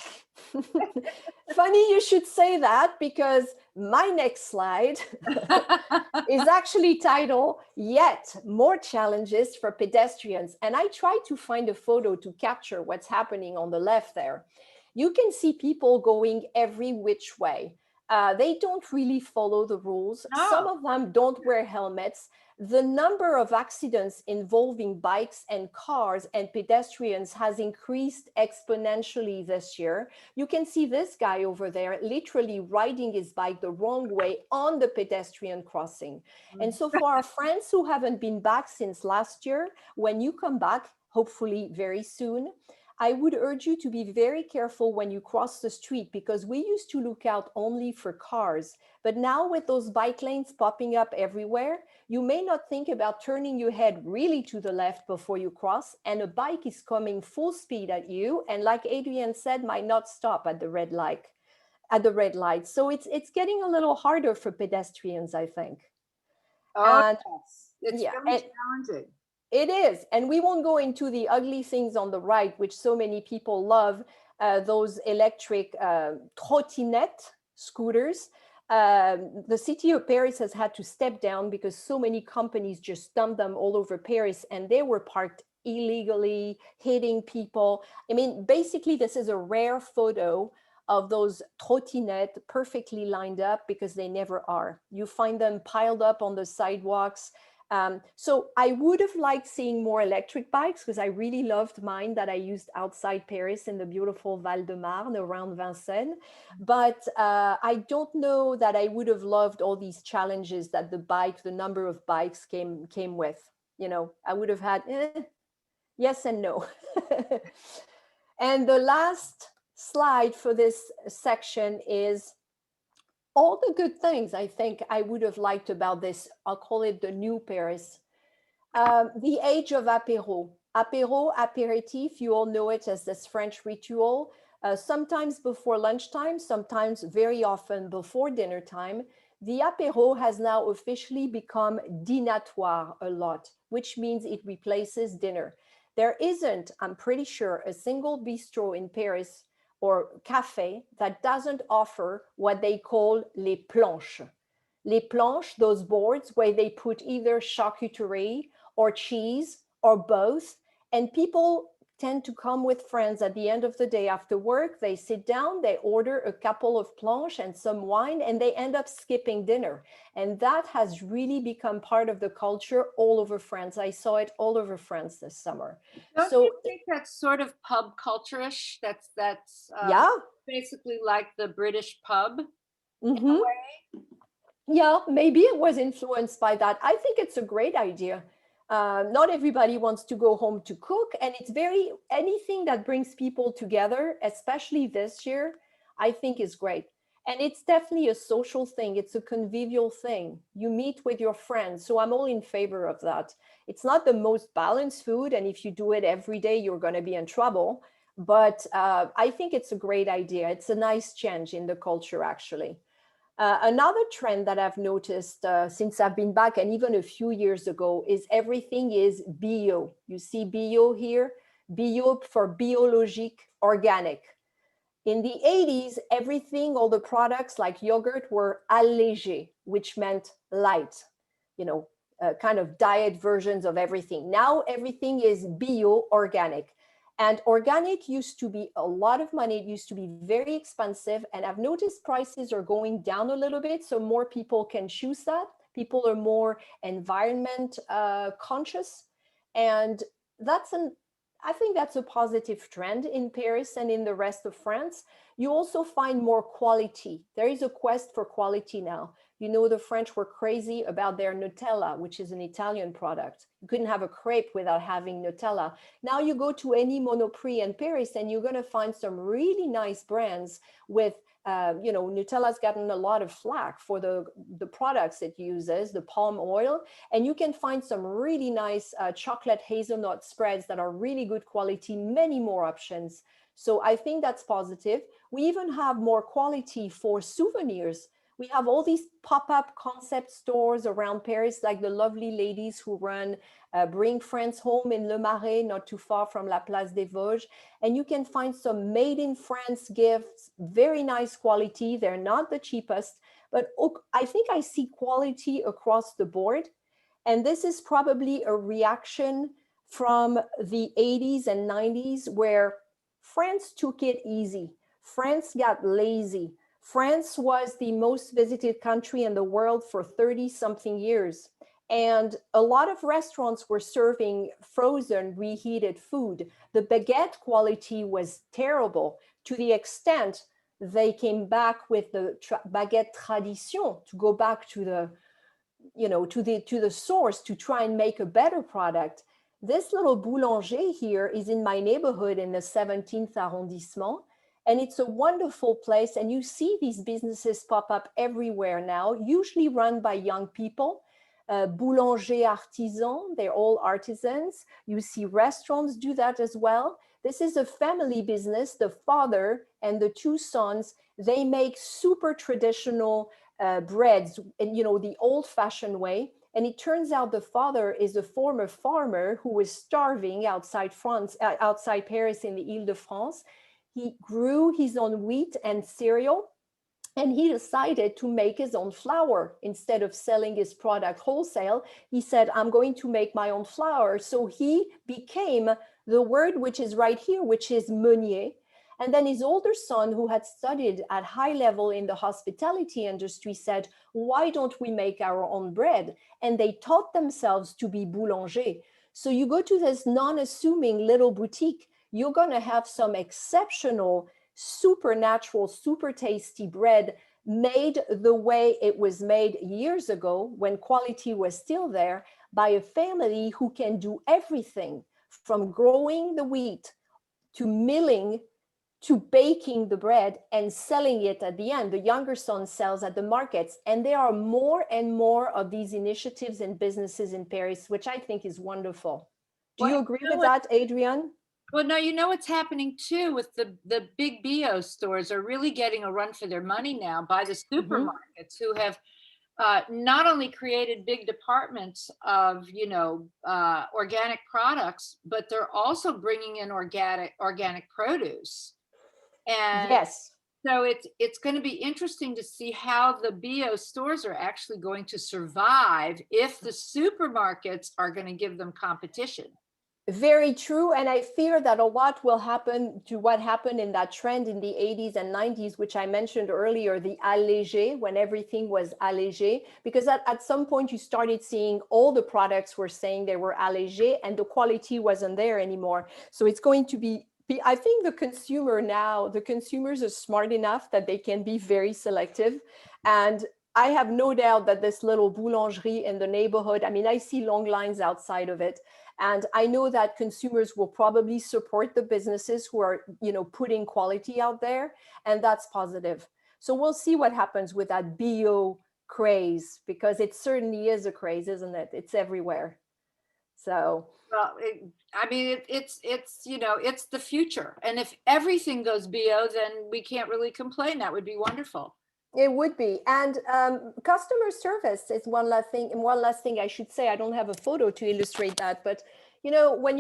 Funny you should say that, because my next slide is actually titled, Yet More Challenges for Pedestrians. And I tried to find a photo to capture what's happening on the left there. You can see people going every which way. They don't really follow the rules. No. Some of them don't wear helmets. The number of accidents involving bikes and cars and pedestrians has increased exponentially this year. You can see this guy over there literally riding his bike the wrong way on the pedestrian crossing. And so for our friends who haven't been back since last year, when you come back, hopefully very soon, I would urge you to be very careful when you cross the street, because we used to look out only for cars. But now with those bike lanes popping up everywhere, you may not think about turning your head really to the left before you cross, and a bike is coming full speed at you. And like Adrian said, might not stop at the red light. So it's getting a little harder for pedestrians, I think. Oh, And yes. It's yeah, very and challenging. it is. And we won't go into the ugly things on the right, which so many people love, those electric trottinette scooters. The city of Paris has had to step down because so many companies just dumped them all over Paris, and they were parked illegally, hitting people. I mean, basically, this is a rare photo of those trottinettes perfectly lined up, because they never are. You find them piled up on the sidewalks. So I would have liked seeing more electric bikes, because I really loved mine that I used outside Paris in the beautiful Val-de-Marne around Vincennes. But I don't know that I would have loved all these challenges that the number of bikes came with. You know, I would have had yes and no. And the last slide for this section is all the good things I think I would have liked about this. I'll call it the new Paris. The age of apéro. Apéro, apéritif, you all know it as this French ritual, sometimes before lunchtime, sometimes very often before dinner time. The apéro has now officially become dînatoire a lot, which means it replaces dinner. There isn't, I'm pretty sure, a single bistro in Paris or cafe that doesn't offer what they call les planches. Les planches, those boards where they put either charcuterie or cheese or both. And people tend to come with friends at the end of the day after work. They sit down, they order a couple of planches and some wine, and they end up skipping dinner. And that has really become part of the culture all over France. I saw it all over France this summer. Don't So you think that's sort of pub culture-ish? That's yeah, basically like the British pub in a Mhm. way. Yeah, maybe it was influenced by that. I think it's a great idea. Not everybody wants to go home to cook, and it's anything that brings people together, especially this year, I think is great. And it's definitely a social thing. It's a convivial thing. You meet with your friends. So I'm all in favor of that. It's not the most balanced food, and if you do it every day, you're going to be in trouble. But I think it's a great idea. It's a nice change in the culture, actually. Another trend that I've noticed since I've been back, and even a few years ago, is everything is bio. You see bio here, bio for biologique, organic. In the 80s, everything, all the products like yogurt were allégé, which meant light, kind of diet versions of everything. Now everything is bio, organic. And organic used to be a lot of money. It used to be very expensive. And I've noticed prices are going down a little bit, so more people can choose that. People are more environment conscious. And I think that's a positive trend in Paris and in the rest of France. You also find more quality. There is a quest for quality now. You know, the French were crazy about their Nutella, which is an Italian product. You couldn't have a crepe without having Nutella. Now you go to any Monoprix in Paris and you're going to find some really nice brands with, Nutella's gotten a lot of flack for the products it uses, the palm oil. And you can find some really nice chocolate hazelnut spreads that are really good quality, many more options. So I think that's positive. We even have more quality for souvenirs. We have all these pop-up concept stores around Paris, like the lovely ladies who run Bring Friends Home in Le Marais, not too far from La Place des Vosges. And you can find some made in France gifts, very nice quality. They're not the cheapest, but I think I see quality across the board. And this is probably a reaction from the 80s and 90s, where France took it easy. France got lazy. France was the most visited country in the world for 30-something years. And a lot of restaurants were serving frozen, reheated food. The baguette quality was terrible, to the extent they came back with the baguette tradition, to go back to the, to the source, to try and make a better product. This little boulanger here is in my neighborhood in the 17th arrondissement. And it's a wonderful place. And you see these businesses pop up everywhere now, usually run by young people. Boulanger artisan, they're all artisans. You see restaurants do that as well. This is a family business. The father and the two sons, they make super traditional breads, and the old-fashioned way. And it turns out the father is a former farmer who was starving outside Paris in the Ile-de-France. He grew his own wheat and cereal, and he decided to make his own flour. Instead of selling his product wholesale, he said, I'm going to make my own flour. So he became the word which is right here, which is meunier. And then his older son, who had studied at high level in the hospitality industry, said, why don't we make our own bread? And they taught themselves to be boulanger. So you go to this non-assuming little boutique, you're going to have some exceptional, super natural, super tasty bread made the way it was made years ago when quality was still there by a family who can do everything from growing the wheat to milling to baking the bread and selling it at the end. The younger son sells at the markets. And there are more and more of these initiatives and businesses in Paris, which I think is wonderful. Do you agree with that, Adrian? Well, no, what's happening too with the big bio stores are really getting a run for their money now by the supermarkets who have not only created big departments of, organic products, but they're also bringing in organic produce. And yes. So it's going to be interesting to see how the bio stores are actually going to survive if the supermarkets are going to give them competition. Very true. And I fear that a lot will happen to what happened in that trend in the 80s and 90s, which I mentioned earlier, the allégé, when everything was allégé, because at some point you started seeing all the products were saying they were allégé and the quality wasn't there anymore. So it's going to be, I think the consumers are smart enough that they can be very selective. And I have no doubt that this little boulangerie in the neighborhood, I see long lines outside of it. And I know that consumers will probably support the businesses who are, putting quality out there. And that's positive. So we'll see what happens with that bio craze, because it certainly is a craze, isn't it? It's everywhere. So. Well, it's the future. And if everything goes bio, then we can't really complain. That would be wonderful. It would be. And customer service is one last thing. And one last thing I should say, I don't have a photo to illustrate that, but when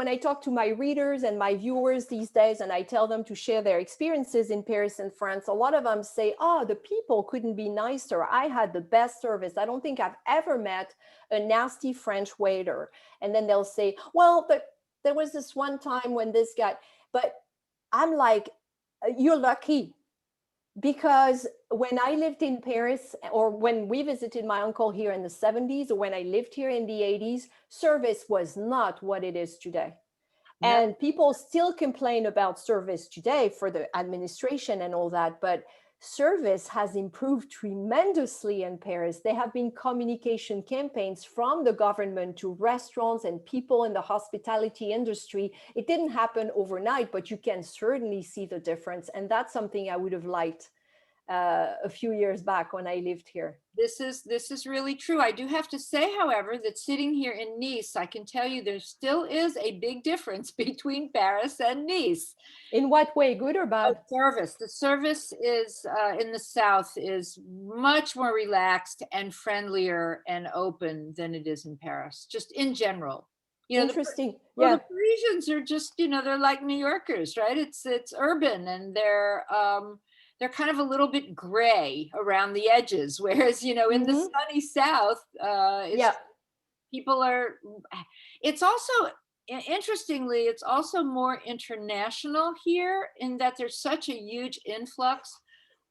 I talk to my readers and my viewers these days, and I tell them to share their experiences in Paris and France, a lot of them say, the people couldn't be nicer. I had the best service. I don't think I've ever met a nasty French waiter. And then they'll say, well, but there was this one time when this guy, but I'm like, you're lucky. Because when I lived in Paris, or when we visited my uncle here in the 70s, or when I lived here in the 80s, service was not what it is today. No. And people still complain about service today for the administration and all that, but service has improved tremendously in Paris. There have been communication campaigns from the government to restaurants and people in the hospitality industry. It didn't happen overnight, but you can certainly see the difference. And that's something I would have liked a few years back when I lived here. This is really true. I do have to say, however, that sitting here in Nice, I can tell you there still is a big difference between Paris and Nice. In what way, good or bad? Service. The service is in the south is much more relaxed and friendlier and open than it is in Paris, just in general. Interesting. The Parisians are just, they're like New Yorkers, right? It's urban, and they're kind of a little bit gray around the edges, whereas, in the sunny South, people are, it's also, interestingly, it's also more international here in that there's such a huge influx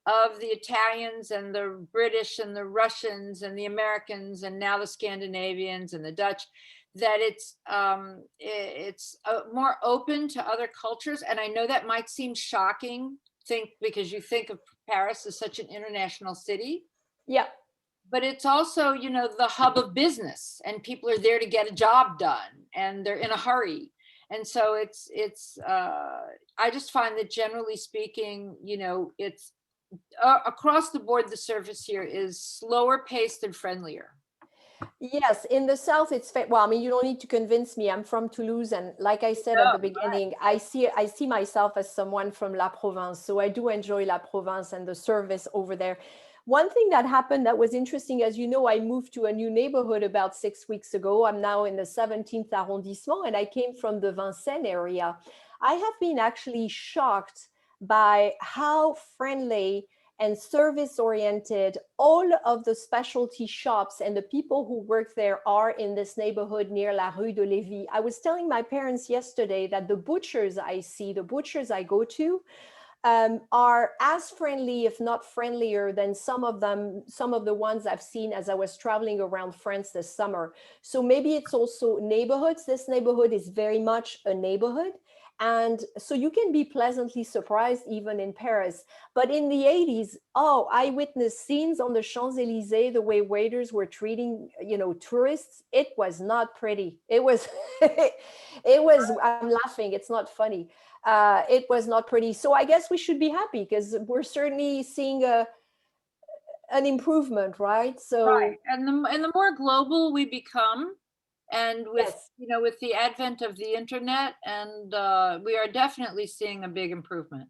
of the Italians and the British and the Russians and the Americans and now the Scandinavians and the Dutch, that it's more open to other cultures. And I know that might seem shocking, because you think of Paris as such an international city. Yeah. But it's also, the hub of business, and people are there to get a job done. and they're in a hurry. And so I just find that generally speaking, it's across the board, the service here is slower paced and friendlier. Yes, in the south, well, I mean, you don't need to convince me. I'm from Toulouse, and like I said at the beginning, I see myself as someone from La Provence, so I do enjoy La Provence and the service over there. One thing that happened that was interesting, as you know, I moved to a new neighborhood about 6 weeks ago. I'm now in the 17th arrondissement, and I came from the Vincennes area. I have been actually shocked by how friendly and service-oriented all of the specialty shops and the people who work there are in this neighborhood near La Rue de Lévis. I was telling my parents yesterday that the butchers I go to, are as friendly, if not friendlier, than some of the ones I've seen as I was traveling around France this summer. So maybe it's also neighborhoods. This neighborhood is very much a neighborhood. And so you can be pleasantly surprised even in Paris. But in the 80s, I witnessed scenes on the Champs-Élysées, the way waiters were treating, tourists. It was not pretty. It was, I'm laughing, it's not funny. It was not pretty. So I guess we should be happy because we're certainly seeing an improvement, right? So, right. And the more global we become, and with yes. with the advent of the internet, and we are definitely seeing a big improvement.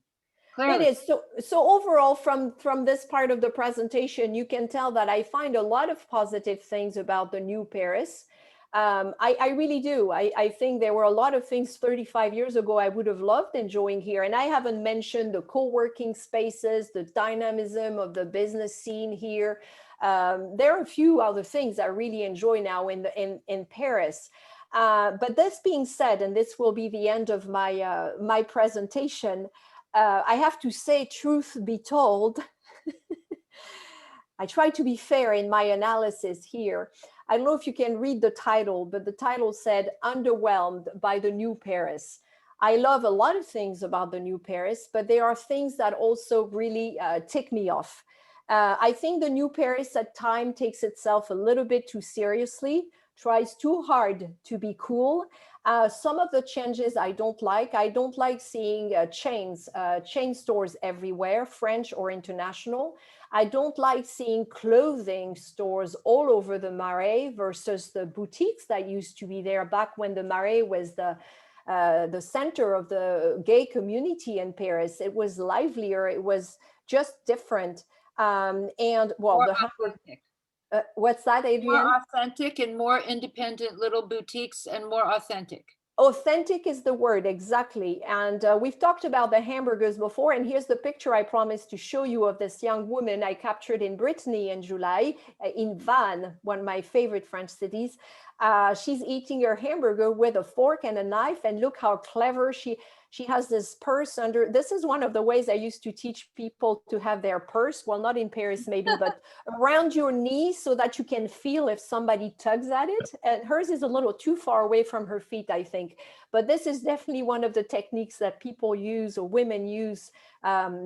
Clearly. It is. So overall, from this part of the presentation, you can tell that I find a lot of positive things about the new Paris. I really do. I think there were a lot of things 35 years ago I would have loved enjoying here. And I haven't mentioned the co-working spaces, the dynamism of the business scene here. There are a few other things I really enjoy now in Paris. But this being said, and this will be the end of my presentation, I have to say, truth be told, I try to be fair in my analysis here. I don't know if you can read the title, but the title said, "Underwhelmed by the New Paris." I love a lot of things about the New Paris, but there are things that also really tick me off. I think the New Paris at times takes itself a little bit too seriously, tries too hard to be cool. Some of the changes I don't like. I don't like seeing chain stores everywhere, French or international. I don't like seeing clothing stores all over the Marais versus the boutiques that used to be there back when the Marais was the center of the gay community in Paris. It was livelier. It was just different. And well, more the authentic. What's that, Adrian? More authentic and more independent little boutiques, and more authentic. Authentic is the word, exactly. And we've talked about the hamburgers before, and here's the picture I promised to show you of this young woman I captured in Brittany in July, in Vannes, one of my favorite French cities. She's eating her hamburger with a fork and a knife, and look how clever she has this purse under. This is one of the ways I used to teach people to have their purse, well, not in Paris maybe, but around your knee so that you can feel if somebody tugs at it. And hers is a little too far away from her feet, I think. But this is definitely one of the techniques that people use, or women use,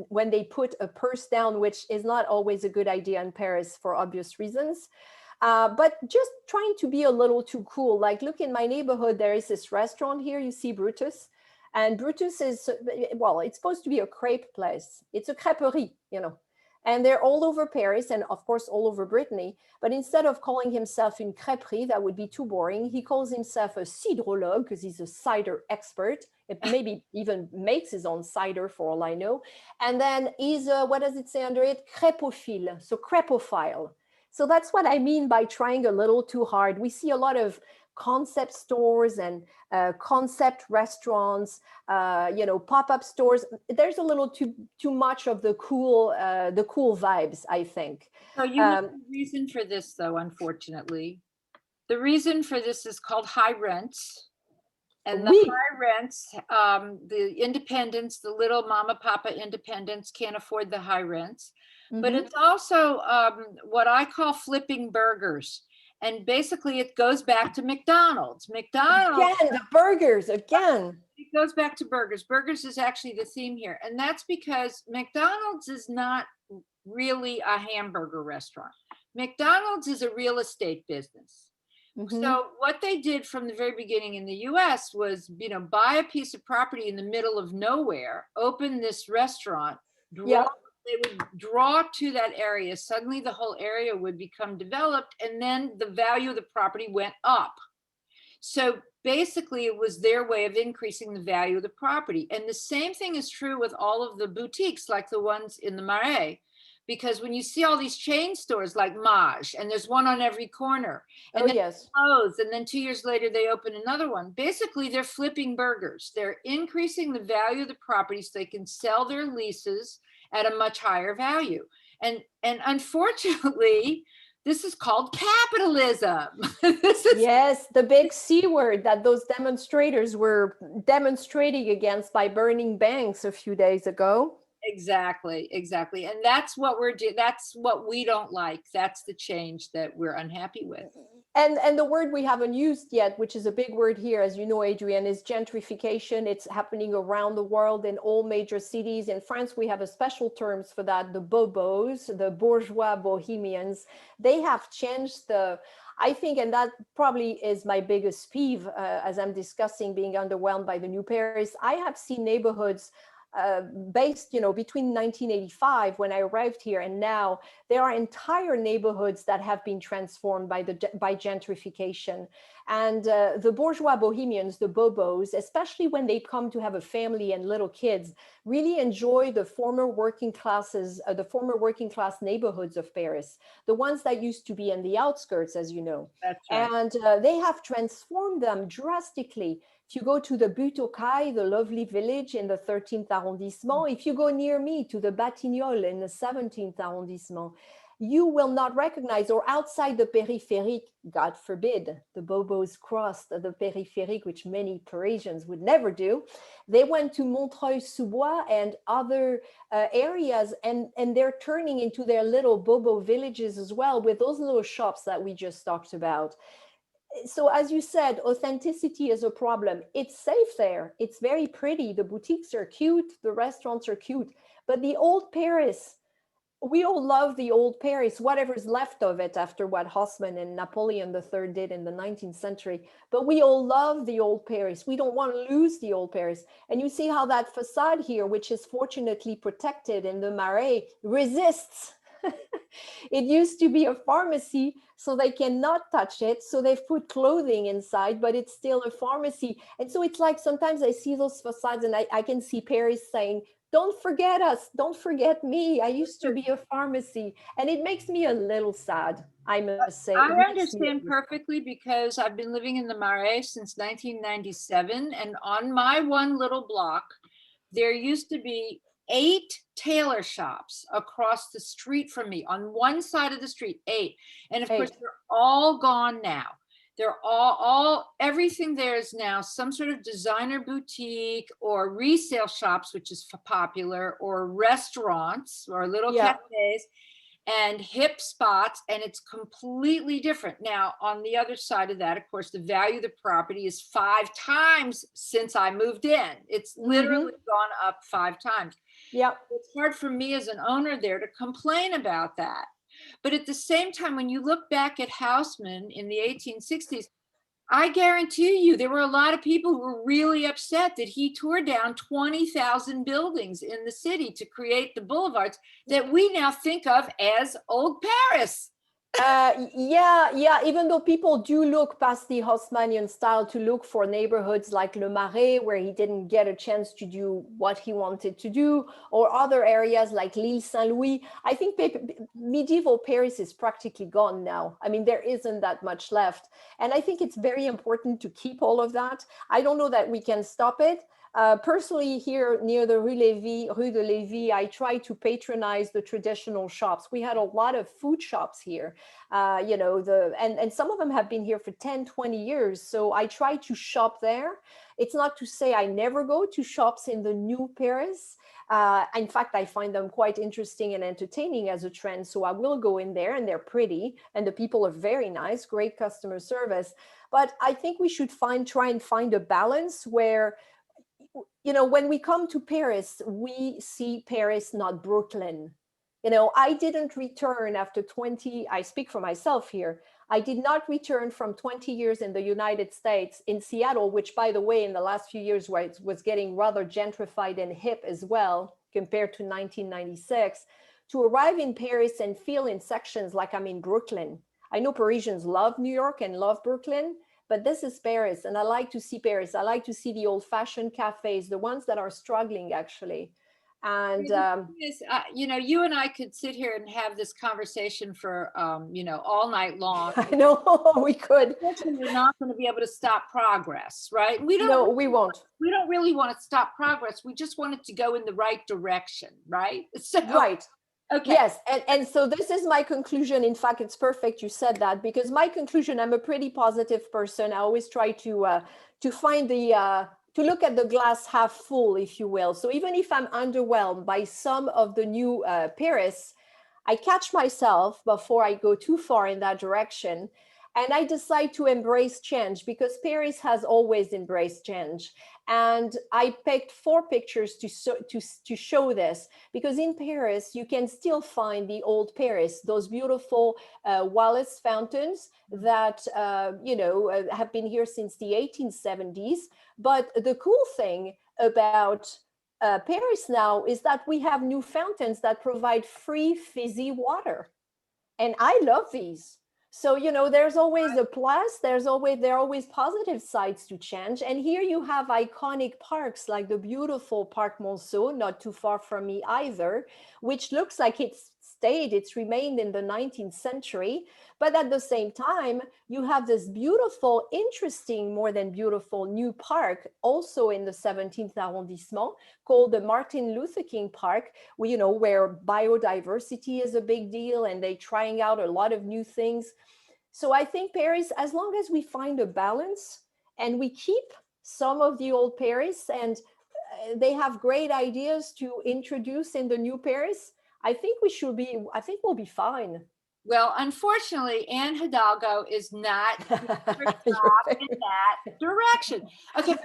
when they put a purse down, which is not always a good idea in Paris for obvious reasons. But just trying to be a little too cool. Like, look, in my neighborhood, there is this restaurant here, you see Brutus. And Brutus is, well, it's supposed to be a crepe place. It's a crêperie, and they're all over Paris and of course all over Brittany. But instead of calling himself une crêperie, that would be too boring. He calls himself a cidrologue because he's a cider expert. It maybe even makes his own cider for all I know. And then he's, what does it say under it? Crêpophile, so crêpophile. So that's what I mean by trying a little too hard. We see a lot of concept stores and concept restaurants, pop-up stores. There's a little too much of the cool vibes, I think. So you know the reason for this, though, unfortunately. The reason for this is called high rents. And the high rents, the independents, the little mama papa independents can't afford the high rents. Mm-hmm. But it's also what I call flipping burgers. And basically it goes back to McDonald's. McDonald's. Again, the burgers, again. It goes back to burgers. Burgers is actually the theme here. And that's because McDonald's is not really a hamburger restaurant. McDonald's is a real estate business. Mhm. So what they did from the very beginning in the US was, buy a piece of property in the middle of nowhere, open this restaurant, Yeah. they would draw to that area. Suddenly the whole area would become developed, and then the value of the property went up. So basically it was their way of increasing the value of the property. And the same thing is true with all of the boutiques, like the ones in the Marais. Because when you see all these chain stores like Maj, and there's one on every corner, and Oh, then yes. close, and then 2 years later they open another one. Basically, they're flipping burgers. They're increasing the value of the property so they can sell their leases at a much higher value. And unfortunately, this is called capitalism. Yes, the big C word that those demonstrators were demonstrating against by burning banks a few days ago. Exactly. And that's what that's what we don't like. That's the change that we're unhappy with. And the word we haven't used yet, which is a big word here, as you know, Adrian, is gentrification. It's happening around the world in all major cities. In France, we have a special terms for that, the bobos, the bourgeois bohemians. They have changed I think, and that probably is my biggest peeve as I'm discussing being underwhelmed by the new Paris. I have seen neighborhoods based, between 1985 when I arrived here and now, there are entire neighborhoods that have been transformed by gentrification. And the bourgeois bohemians, the bobos, especially when they come to have a family and little kids, really enjoy the former working class neighborhoods of Paris, the ones that used to be in the outskirts, as you know. That's right. And they have transformed them drastically. If you go to the Butte aux Cailles, the lovely village in the 13th arrondissement, if you go near me to the Batignolles in the 17th arrondissement, you will not recognize, or outside the périphérique, God forbid, the bobos crossed the périphérique, which many Parisians would never do. They went to Montreuil-sous-Bois and other areas, and they're turning into their little bobo villages as well, with those little shops that we just talked about. So as you said, authenticity is a problem. It's safe there. It's very pretty. The boutiques are cute. The restaurants are cute. But the old Paris, we all love the old Paris, whatever's left of it after what Haussmann and Napoleon III did in the 19th century. But we all love the old Paris. We don't want to lose the old Paris. And you see how that facade here, which is fortunately protected in the Marais, resists. It used to be a pharmacy, so they cannot touch it. So they've put clothing inside, but it's still a pharmacy. And so it's like sometimes I see those facades and I can see Paris saying, don't forget us, don't forget me. I used to be a pharmacy. And it makes me a little sad, I must say. I understand perfectly, because I've been living in the Marais since 1997. And on my one little block, there used to be 8 tailor shops across the street from me, on one side of the street, 8. And of course, they're all gone now. They're all everything there is now some sort of designer boutique or resale shops, which is popular, or restaurants or little cafes and hip spots, and it's completely different. Now, on the other side of that, of course, the value of the property is 5 times since I moved in. It's literally gone up 5 times. Yeah. It's hard for me as an owner there to complain about that. But at the same time, when you look back at Haussmann in the 1860s, I guarantee you there were a lot of people who were really upset that he tore down 20,000 buildings in the city to create the boulevards that we now think of as old Paris. Yeah, even though people do look past the Haussmannian style to look for neighborhoods like Le Marais, where he didn't get a chance to do what he wanted to do, or other areas like l'Île Saint-Louis, I think medieval Paris is practically gone now. I mean, there isn't that much left. And I think it's very important to keep all of that. I don't know that we can stop it. Personally, here near the Rue de Lévis, I try to patronize the traditional shops. We had a lot of food shops here, and some of them have been here for 10, 20 years. So I try to shop there. It's not to say I never go to shops in the new Paris. In fact, I find them quite interesting and entertaining as a trend. So I will go in there, and they're pretty, and the people are very nice, great customer service. But I think we should try and find a balance where, when we come to Paris, we see Paris, not Brooklyn. I didn't return after 20, I speak for myself here. I did not return from 20 years in the United States, in Seattle, which, by the way, in the last few years was getting rather gentrified and hip as well, compared to 1996, to arrive in Paris and feel in sections like I'm in Brooklyn. I know Parisians love New York and love Brooklyn, but this is Paris, and I like to see Paris. I like to see the old-fashioned cafes, the ones that are struggling, actually. And you know, you and I could sit here and have this conversation for you know, all night long. I know we could. We're not going to be able to stop progress, right? No, we won't. We don't really want to stop progress. We just want it to go in the right direction, right? So, right. Okay. Yes, and so this is my conclusion. In fact, it's perfect you said that, because my conclusion, I'm a pretty positive person. I always try to find the to look at the glass half full, if you will. So even if I'm underwhelmed by some of the new Paris, I catch myself before I go too far in that direction. And I decide to embrace change, because Paris has always embraced change. And I picked 4 pictures to show this, because in Paris, you can still find the old Paris, those beautiful Wallace fountains that, you know, have been here since the 1870s. But the cool thing about Paris now is that we have new fountains that provide free fizzy water. And I love these. So, you know, there's always a plus, there are always positive sides to change. And here you have iconic parks like the beautiful Parc Monceau, not too far from me either, which looks like it's remained in the 19th century. But at the same time, you have this beautiful, interesting, more than beautiful new park, also in the 17th arrondissement, called the Martin Luther King Park, where, you know, where biodiversity is a big deal and they're trying out a lot of new things. So I think Paris, as long as we find a balance and we keep some of the old Paris, and they have great ideas to introduce in the new Paris, I think we'll be fine. Well, unfortunately, Anne Hidalgo is not in that direction. Okay,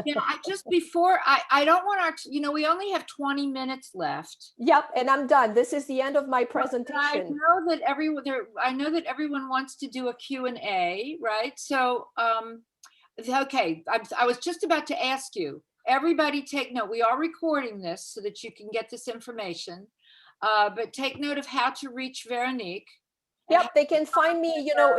you know, I don't want to, you know, we only have 20 minutes left. Yep, and I'm done. This is the end of my presentation. I know that everyone wants to do a Q&A, right? So, okay, I was just about to ask you, everybody take note. We are recording this so that you can get this information. But take note of how to reach Veronique. Yep, they can find me, you know,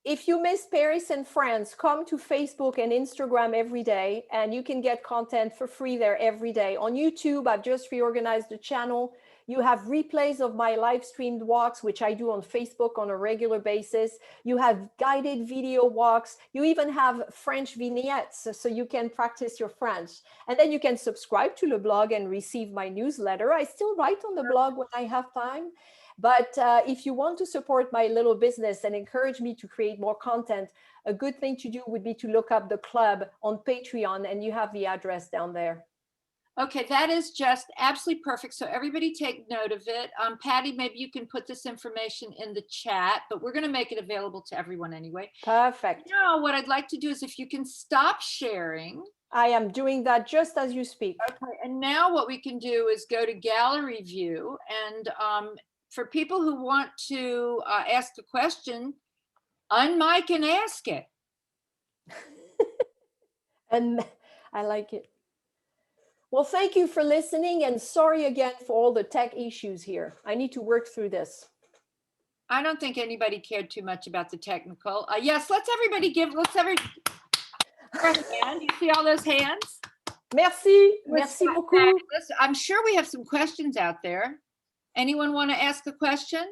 if you miss Paris and France, come to Facebook and Instagram every day, and you can get content for free there every day. On YouTube, I've just reorganized the channel. You have replays of my live streamed walks, which I do on Facebook on a regular basis. You have guided video walks. You even have French vignettes, so you can practice your French. And then you can subscribe to the blog and receive my newsletter. I still write on the blog when I have time. But if you want to support my little business and encourage me to create more content, a good thing to do would be to look up the club on Patreon, and you have the address down there. Okay, that is just absolutely perfect. So everybody take note of it. Patty, maybe you can put this information in the chat, but we're going to make it available to everyone anyway. Perfect. Now, what I'd like to do is if you can stop sharing. I am doing that just as you speak. Okay, and now what we can do is go to gallery view, and for people who want to ask a question, unmic and ask it. And I like it. Well, thank you for listening, and sorry again for all the tech issues here. I need to work through this. I don't think anybody cared too much about the technical. Yes, let's everybody hand. You see all those hands? Merci. Merci beaucoup. I'm sure we have some questions out there. Anyone want to ask a question?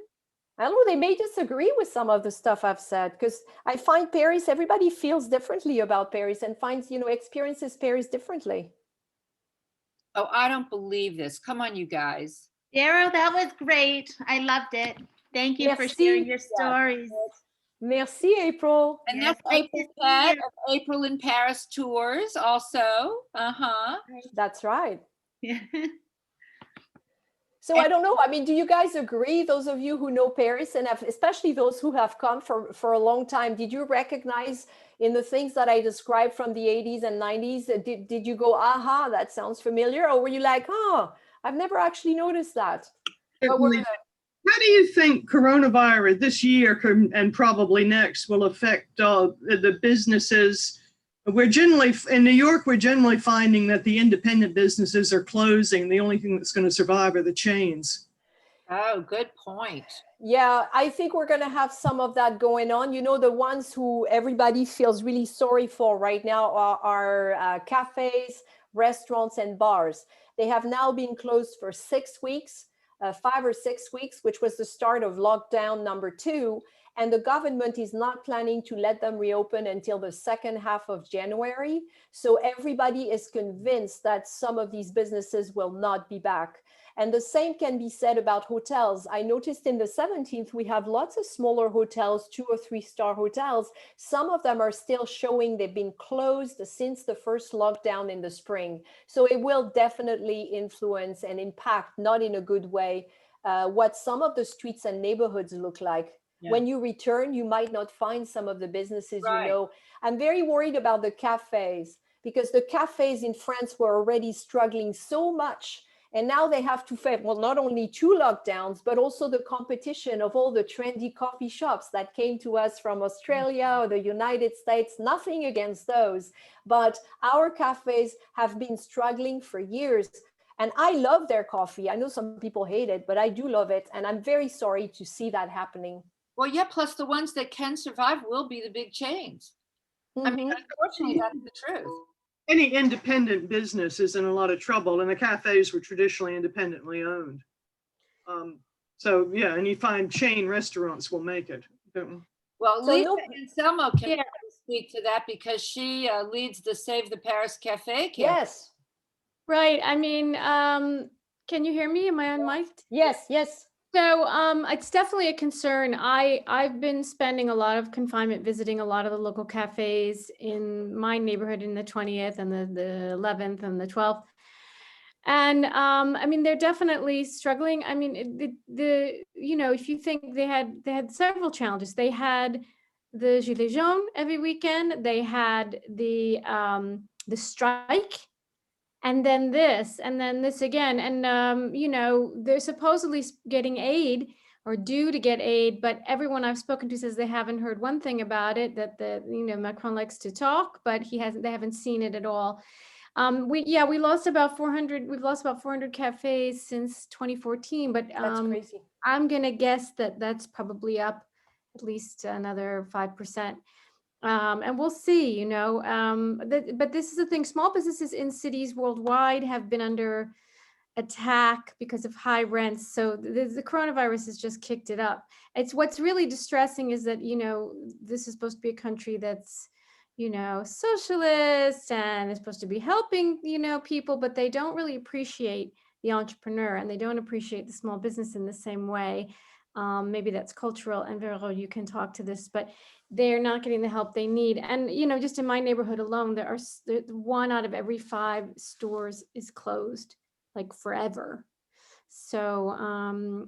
I don't know, they may disagree with some of the stuff I've said, because I find Paris, everybody feels differently about Paris and finds, you know, experiences Paris differently. Oh, I don't believe this. Come on, you guys. Daryl, that was great. I loved it. Thank you for sharing your stories. Merci, April. And that's April Cat of April in Paris Tours also. That's right. So I don't know. I mean, do you guys agree, those of you who know Paris, and especially those who have come for a long time, did you recognize in the things that I described from the 80s and 90s, did you go, aha, that sounds familiar? Or were you like, oh, I've never actually noticed that? How do you think coronavirus this year and probably next will affect the businesses? We're generally, in New York, we're generally finding that the independent businesses are closing. The only thing that's going to survive are the chains. Oh, good point. Yeah, I think we're going to have some of that going on. You know, the ones who everybody feels really sorry for right now are cafes, restaurants, and bars. They have now been closed for 6 weeks, 5 or 6 weeks, which was the start of lockdown number 2. And the government is not planning to let them reopen until the second half of January. So everybody is convinced that some of these businesses will not be back. And the same can be said about hotels. I noticed in the 17th, we have lots of smaller hotels, 2 or 3 star hotels. Some of them are still showing they've been closed since the first lockdown in the spring. So it will definitely influence and impact, not in a good way, what some of the streets and neighborhoods look like. Yeah. When you return, you might not find some of the businesses, right. You know. I'm very worried about the cafes because the cafes in France were already struggling so much. And now they have to face, well, not only 2 lockdowns, but also the competition of all the trendy coffee shops that came to us from Australia or the United States. Nothing against those, but our cafes have been struggling for years. And I love their coffee. I know some people hate it, but I do love it. And I'm very sorry to see that happening. Well, yeah, plus the ones that can survive will be the big chains. I mean, unfortunately, that's the truth. Any independent business is in a lot of trouble, and the cafes were traditionally independently owned. So yeah, and you find chain restaurants will make it. Well, Lisa Anselmo can speak to that because she leads the Save the Paris Cafe. Yes. Right. I mean, can you hear me? Am I on mic? Yes, yes. So it's definitely a concern. I've been spending a lot of confinement visiting a lot of the local cafes in my neighborhood in the 20th and the 11th and the 12th. And I mean, they're definitely struggling. I mean, you know, if you think they had several challenges. They had the Gilets jaunes every weekend. They had the strike. And then this again. And, you know, they're supposedly getting aid or due to get aid, but everyone I've spoken to says they haven't heard one thing about it, that you know, Macron likes to talk, but they haven't seen it at all. We lost about 400, we've lost about 400 cafes since 2014, but that's crazy. I'm going to guess that that's probably up at least another 5%. And we'll see, you know, but this is the thing. Small businesses in cities worldwide have been under attack because of high rents. So the coronavirus has just kicked it up. It's what's really distressing is that, you know, this is supposed to be a country that's, you know, socialist and is supposed to be helping, you know, people, but they don't really appreciate the entrepreneur and they don't appreciate the small business in the same way. Maybe that's cultural, and Vero, you can talk to this, but they're not getting the help they need. And, you know, just in my neighborhood alone, there are 1 out of every 5 stores is closed, like forever. So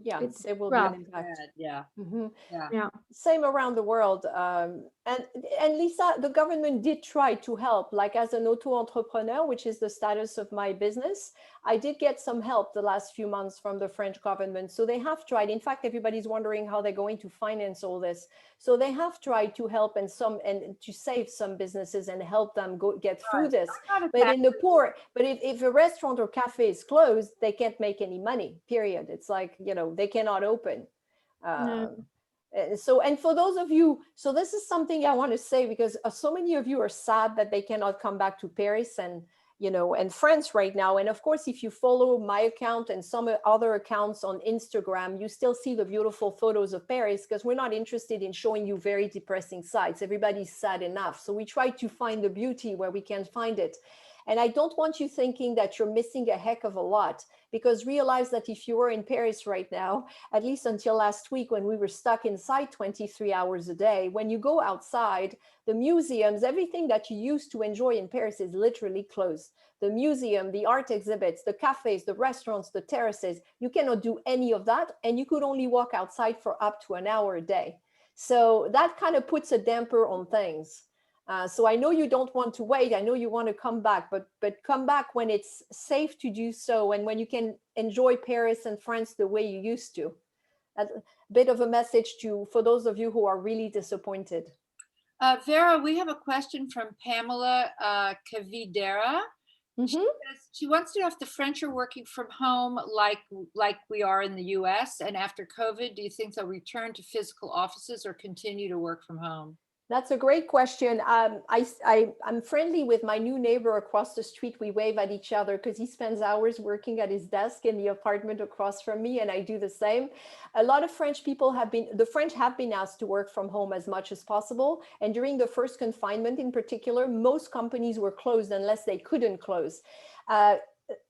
yeah, it will rough. be an impact. Yeah. Mm-hmm. Yeah. Same around the world. And Lisa, the government did try to help, like as an auto-entrepreneur, which is the status of my business. I did get some help the last few months from the French government. So they have tried. In fact, everybody's wondering how they're going to finance all this. So they have tried to help and to save some businesses and help them get through this. But in the poor, but if a restaurant or cafe is closed, they can't make any money, period. It's like, you know, they cannot open. So, and for those of you, so this is something I want to say, because so many of you are sad that they cannot come back to Paris and, you know, and France right now. And of course, if you follow my account and some other accounts on Instagram, you still see the beautiful photos of Paris, because we're not interested in showing you very depressing sights. Everybody's sad enough. So we try to find the beauty where we can find it. And I don't want you thinking that you're missing a heck of a lot, because realize that if you were in Paris right now, at least until last week when we were stuck inside 23 hours a day, when you go outside, the museums, everything that you used to enjoy in Paris is literally closed. The museum, the art exhibits, the cafes, the restaurants, the terraces, you cannot do any of that. And you could only walk outside for up to an hour a day. So that kind of puts a damper on things. So I know you don't want to wait. I know you want to come back, but come back when it's safe to do so and when you can enjoy Paris and France the way you used to. a bit of a message for those of you who are really disappointed. Vera, we have a question from Pamela Cavidera. She wants to know if the French are working from home like we are in the US, and after COVID, do you think they'll return to physical offices or continue to work from home? That's a great question. I'm friendly with my new neighbor across the street. We wave at each other because he spends hours working at his desk in the apartment across from me, and I do the same. A lot of the French have been asked to work from home as much as possible. And during the first confinement in particular, most companies were closed unless they couldn't close.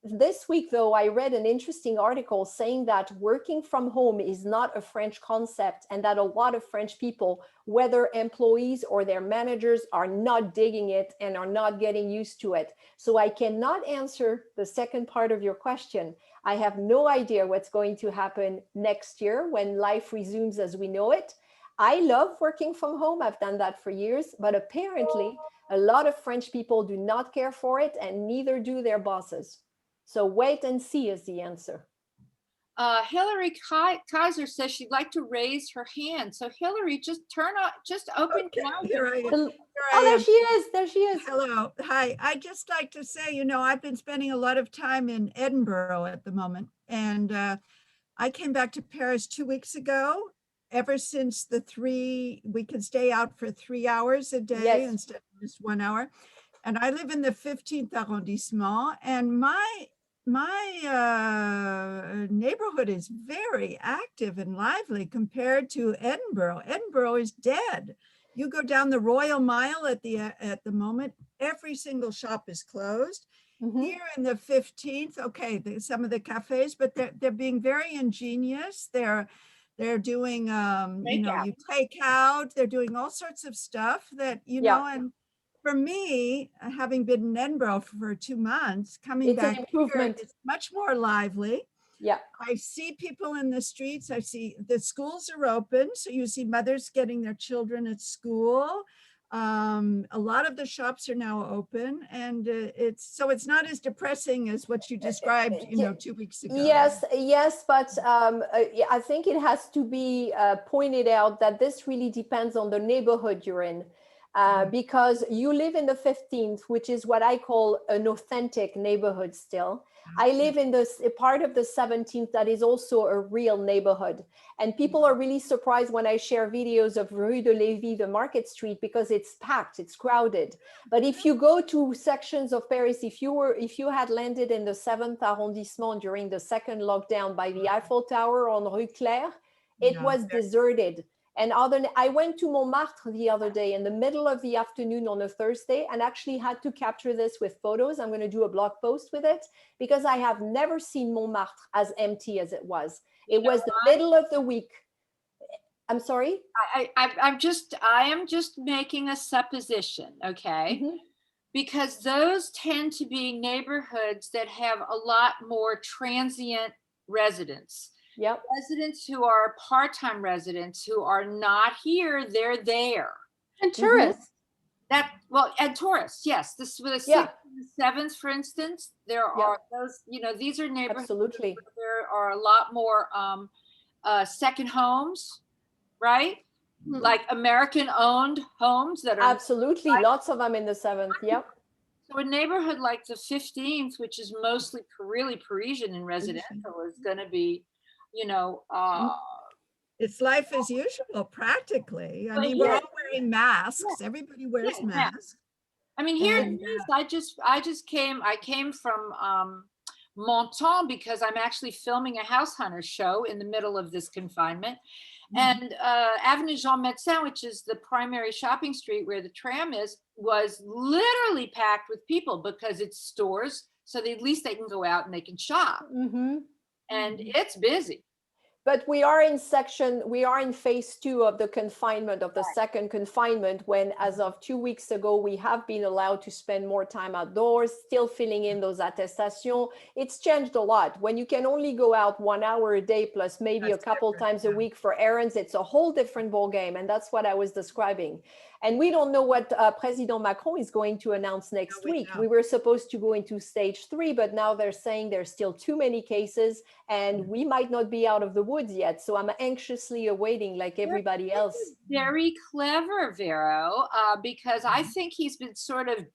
This week, though, I read an interesting article saying that working from home is not a French concept and that a lot of French people, whether employees or their managers, are not digging it and are not getting used to it. So I cannot answer the second part of your question. I have no idea what's going to happen next year when life resumes as we know it. I love working from home. I've done that for years, but apparently a lot of French people do not care for it, and neither do their bosses. So wait and see is the answer. Hillary Kaiser says she'd like to raise her hand. So Hillary, just open camera. There she is. There she is. Hello. Hi. I'd just like to say, you know, I've been spending a lot of time in Edinburgh at the moment. And I came back to Paris 2 weeks ago. Ever since we can stay out for 3 hours a day instead of just 1 hour. And I live in the 15th arrondissement, and my neighborhood is very active and lively compared to Edinburgh. Edinburgh is dead. You go down the Royal Mile at the moment, every single shop is closed. Here in the 15th, okay, some of the cafes, but they're being very ingenious. They're doing, you know, you take out, they're doing all sorts of stuff that, you know, and for me, having been in Edinburgh for 2 months, coming back here, it's much more lively. Yeah. I see people in the streets. I see the schools are open. So you see mothers getting their children at school. A lot of the shops are now open, and it's not as depressing as what you described, you know, 2 weeks ago. Yes, but I think it has to be pointed out that this really depends on the neighborhood you're in. Because you live in the 15th, which is what I call an authentic neighborhood still. I live in this part of the 17th that is also a real neighborhood. And people are really surprised when I share videos of Rue de Lévis, the Market Street, because it's packed, it's crowded. But if you go to sections of Paris, if you had landed in the 7th arrondissement during the second lockdown by the Eiffel Tower on Rue Claire, it was deserted. And I went to Montmartre the other day in the middle of the afternoon on a Thursday and actually had to capture this with photos. I'm going to do a blog post with it because I have never seen Montmartre as empty as it was. It was the middle of the week. I'm sorry? I am just making a supposition, okay? Because those tend to be neighborhoods that have a lot more transient residents. Yep. Residents who are part-time residents who are not here, they're there. And tourists. And tourists, yes. This with the 6th and the 7th, for instance, there are those, you know, these are neighborhoods. Absolutely. Where there are a lot more second homes, right? Like American-owned homes that are absolutely lots of them in the 7th. Yep. So a neighborhood like the 15th, which is mostly really Parisian and residential, is going to be, you know, it's life as usual practically. I mean, we're all wearing masks. Everybody wears masks. I mean, here in Nice, I came from Menton because I'm actually filming a house hunter show in the middle of this confinement. And Avenue Jean Médecin, which is the primary shopping street where the tram is, was literally packed with people because it's stores. So at least they can go out and they can shop. And it's busy. But we are in phase 2 of the confinement, of the second confinement, when as of 2 weeks ago, we have been allowed to spend more time outdoors, still filling in those attestations. It's changed a lot. When you can only go out 1 hour a day, plus maybe a couple times a week for errands, it's a whole different ballgame. And that's what I was describing. And we don't know what President Macron is going to announce next week. We were supposed to go into stage 3, but now they're saying there's still too many cases and we might not be out of the woods yet. So I'm anxiously awaiting like everybody else. Very clever, Vero, because I think he's been sort of,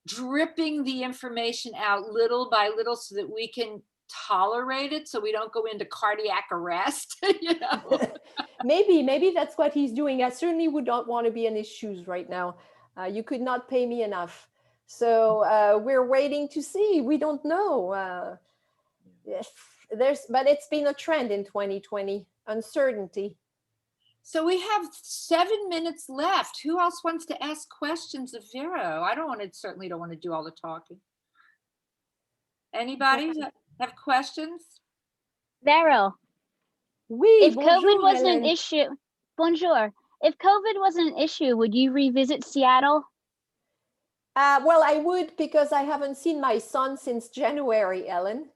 dripping the information out little by little so that we can tolerate it, so we don't go into cardiac arrest. Maybe that's what he's doing. I certainly would not want to be in his shoes right now. You could not pay me enough. So we're waiting to see. We don't know. But it's been a trend in 2020, uncertainty. So we have 7 minutes left. Who else wants to ask questions of Vero? I certainly don't want to do all the talking. Anybody have questions? Vero. Oui, if bonjour, COVID wasn't Hélène. an issue, bonjour. If COVID wasn't an issue, would you revisit Seattle? Well, I would, because I haven't seen my son since January, Ellen.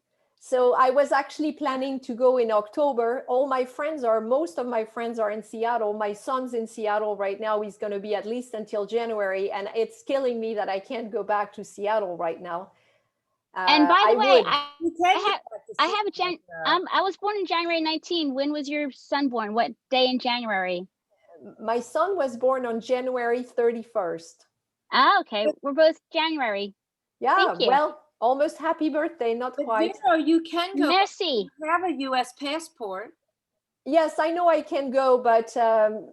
So I was actually planning to go in October. Most of my friends are in Seattle. My son's in Seattle right now. He's going to be at least until January. And it's killing me that I can't go back to Seattle right now. And by the way, I I was born in January 19. When was your son born? What day in January? My son was born on January 31st. Ah, okay. We're both January. Yeah, Thank you. well, almost happy birthday, not quite. Vero, you can go. Merci. You have a U.S. passport. Yes, I know I can go, but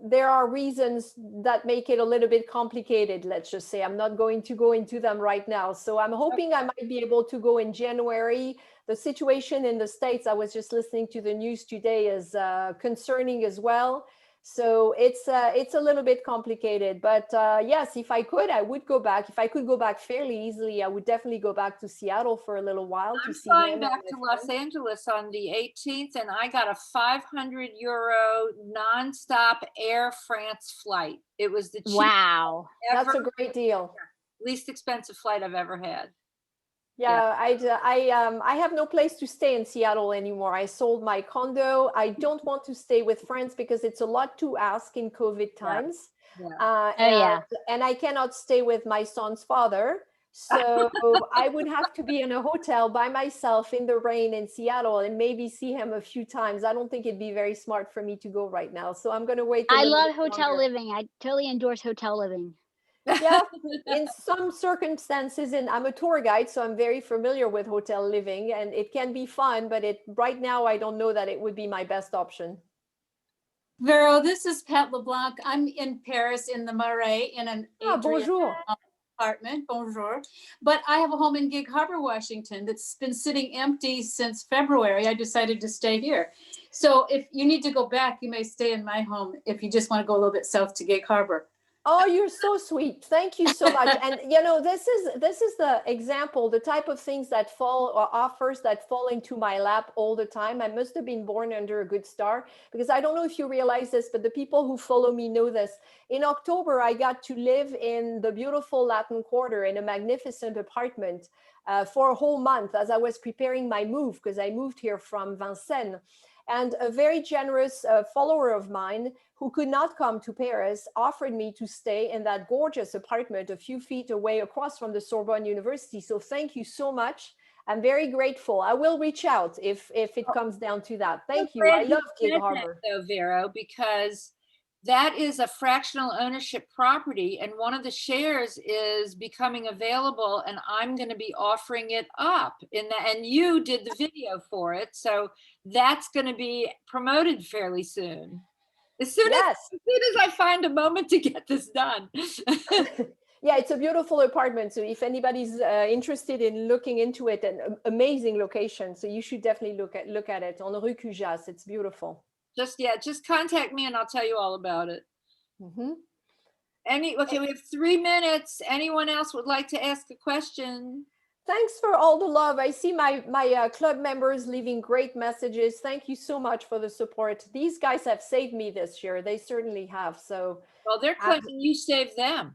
there are reasons that make it a little bit complicated, let's just say. I'm not going to go into them right now. So I'm hoping I might be able to go in January. The situation in the States, I was just listening to the news today, is concerning as well. So it's a little bit complicated, but yes, if I could, I would go back. If I could go back fairly easily, I would definitely go back to Seattle for a little while to see I'm flying him. back to Los Angeles on the 18th, and I got a 500 euro nonstop Air France flight. It was the cheapest Wow. That's a great deal. least expensive flight I've ever had. Yeah, I have no place to stay in Seattle anymore. I sold my condo. I don't want to stay with friends because it's a lot to ask in COVID times. And I cannot stay with my son's father. So I would have to be in a hotel by myself in the rain in Seattle and maybe see him a few times. I don't think it'd be very smart for me to go right now. So I'm going to wait. I love hotel living. I totally endorse hotel living. Yeah, in some circumstances, and I'm a tour guide, so I'm very familiar with hotel living, and it can be fun, but right now I don't know that it would be my best option. Vero, this is Pat LeBlanc. I'm in Paris in the Marais in an bonjour. apartment. Bonjour. But I have a home in Gig Harbor, Washington that's been sitting empty since February. I decided to stay here. So if you need to go back, you may stay in my home if you just want to go a little bit south to Gig Harbor. Oh, you're so sweet. Thank you so much. And this is the example, the type of things that fall, or offers that fall into my lap all the time. I must have been born under a good star, because I don't know if you realize this, but the people who follow me know this. In October, I got to live in the beautiful Latin Quarter in a magnificent apartment for a whole month as I was preparing my move, because I moved here from Vincennes. And a very generous follower of mine who could not come to Paris offered me to stay in that gorgeous apartment a few feet away across from the Sorbonne University. So thank you so much. I'm very grateful. I will reach out if it comes down to that. Thank you. I love Gig Harbor. Though, Vero, because that is a fractional ownership property, and one of the shares is becoming available, and I'm going to be offering it up and you did the video for it, so that's going to be promoted fairly soon. As soon as I find a moment to get this done. Yeah, it's a beautiful apartment. So if anybody's interested in looking into it, an amazing location. So you should definitely look at it on Rue Cujas. It's beautiful. Just contact me and I'll tell you all about it. Mm-hmm. Okay, we have 3 minutes. Anyone else would like to ask a question? Thanks for all the love. I see my club members leaving great messages. Thank you so much for the support. These guys have saved me this year. They certainly have. So, well, they're claiming you saved them.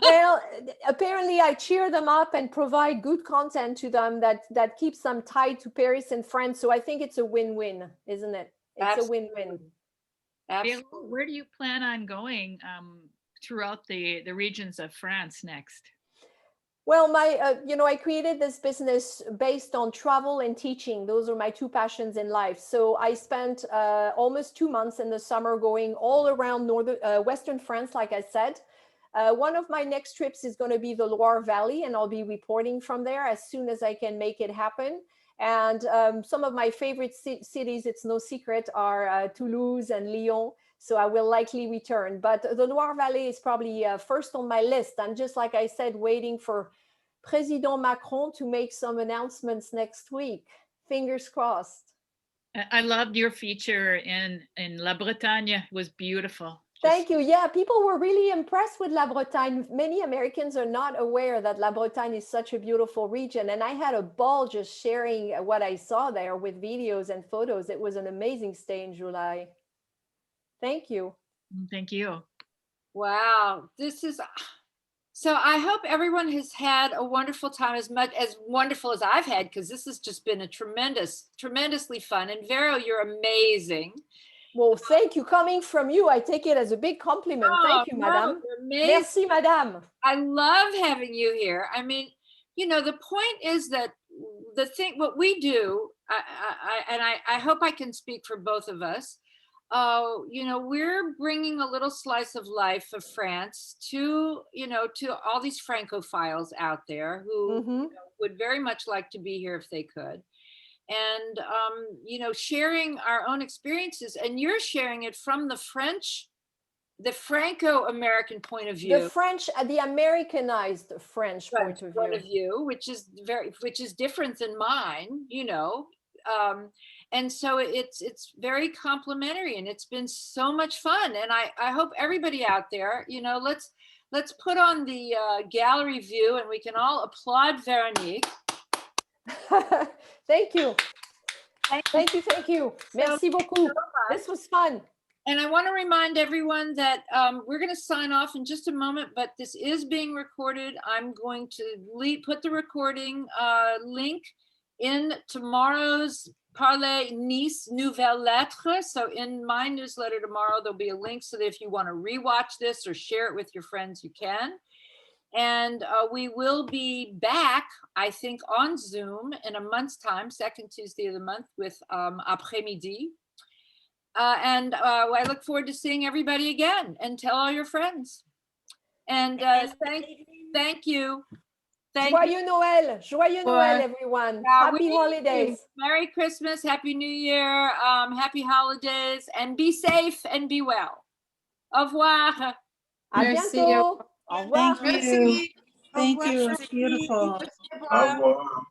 Well, apparently I cheer them up and provide good content to them that keeps them tied to Paris and France. So I think it's a win-win, isn't it? It's a win-win. Absolutely. Where do you plan on going throughout the regions of France next? Well, I created this business based on travel and teaching. Those are my two passions in life. So I spent almost 2 months in the summer going all around Western France, like I said. One of my next trips is going to be the Loire Valley, and I'll be reporting from there as soon as I can make it happen. And some of my favorite cities, it's no secret, are Toulouse and Lyon. So I will likely return. But the Loire Valley is probably first on my list. I'm just, like I said, waiting for President Macron to make some announcements next week. Fingers crossed. I loved your feature in La Bretagne. It was beautiful. Thank you. Yeah, people were really impressed with La Bretagne. Many Americans are not aware that La Bretagne is such a beautiful region. And I had a ball just sharing what I saw there with videos and photos. It was an amazing stay in July. Thank you. Thank you. Wow. So I hope everyone has had a wonderful time, as wonderful as I've had, because this has just been a tremendously fun. And Vero, you're amazing. Well, thank you. Coming from you, I take it as a big compliment. Thank you, madame. Merci, madame. I love having you here. I mean, the point is that what we do, I hope I can speak for both of us. We're bringing a little slice of life of France to all these Francophiles out there who would very much like to be here if they could. And, sharing our own experiences, and you're sharing it from the Franco-American point of view. The Americanized French point of view, which is different than mine, and so it's very complimentary, and it's been so much fun. And I hope everybody out there, let's put on the gallery view, and we can all applaud Veronique. Thank you. Thank you. Merci beaucoup. This was fun. And I want to remind everyone that we're going to sign off in just a moment, but this is being recorded. I'm going to put the recording link in tomorrow's Parler Nice Nouvelle Lettre. So in my newsletter tomorrow, there'll be a link so that if you want to rewatch this or share it with your friends, you can. And we will be back, I think, on Zoom in a month's time, second Tuesday of the month, with Après-Midi. And I look forward to seeing everybody again, and tell all your friends. And thank you. Joyeux Noël, everyone. Happy holidays. Merry Christmas, Happy New Year, happy holidays, and be safe and be well. Au revoir. À bientôt. Au revoir. Thank you. Thank you. It's beautiful. Au revoir.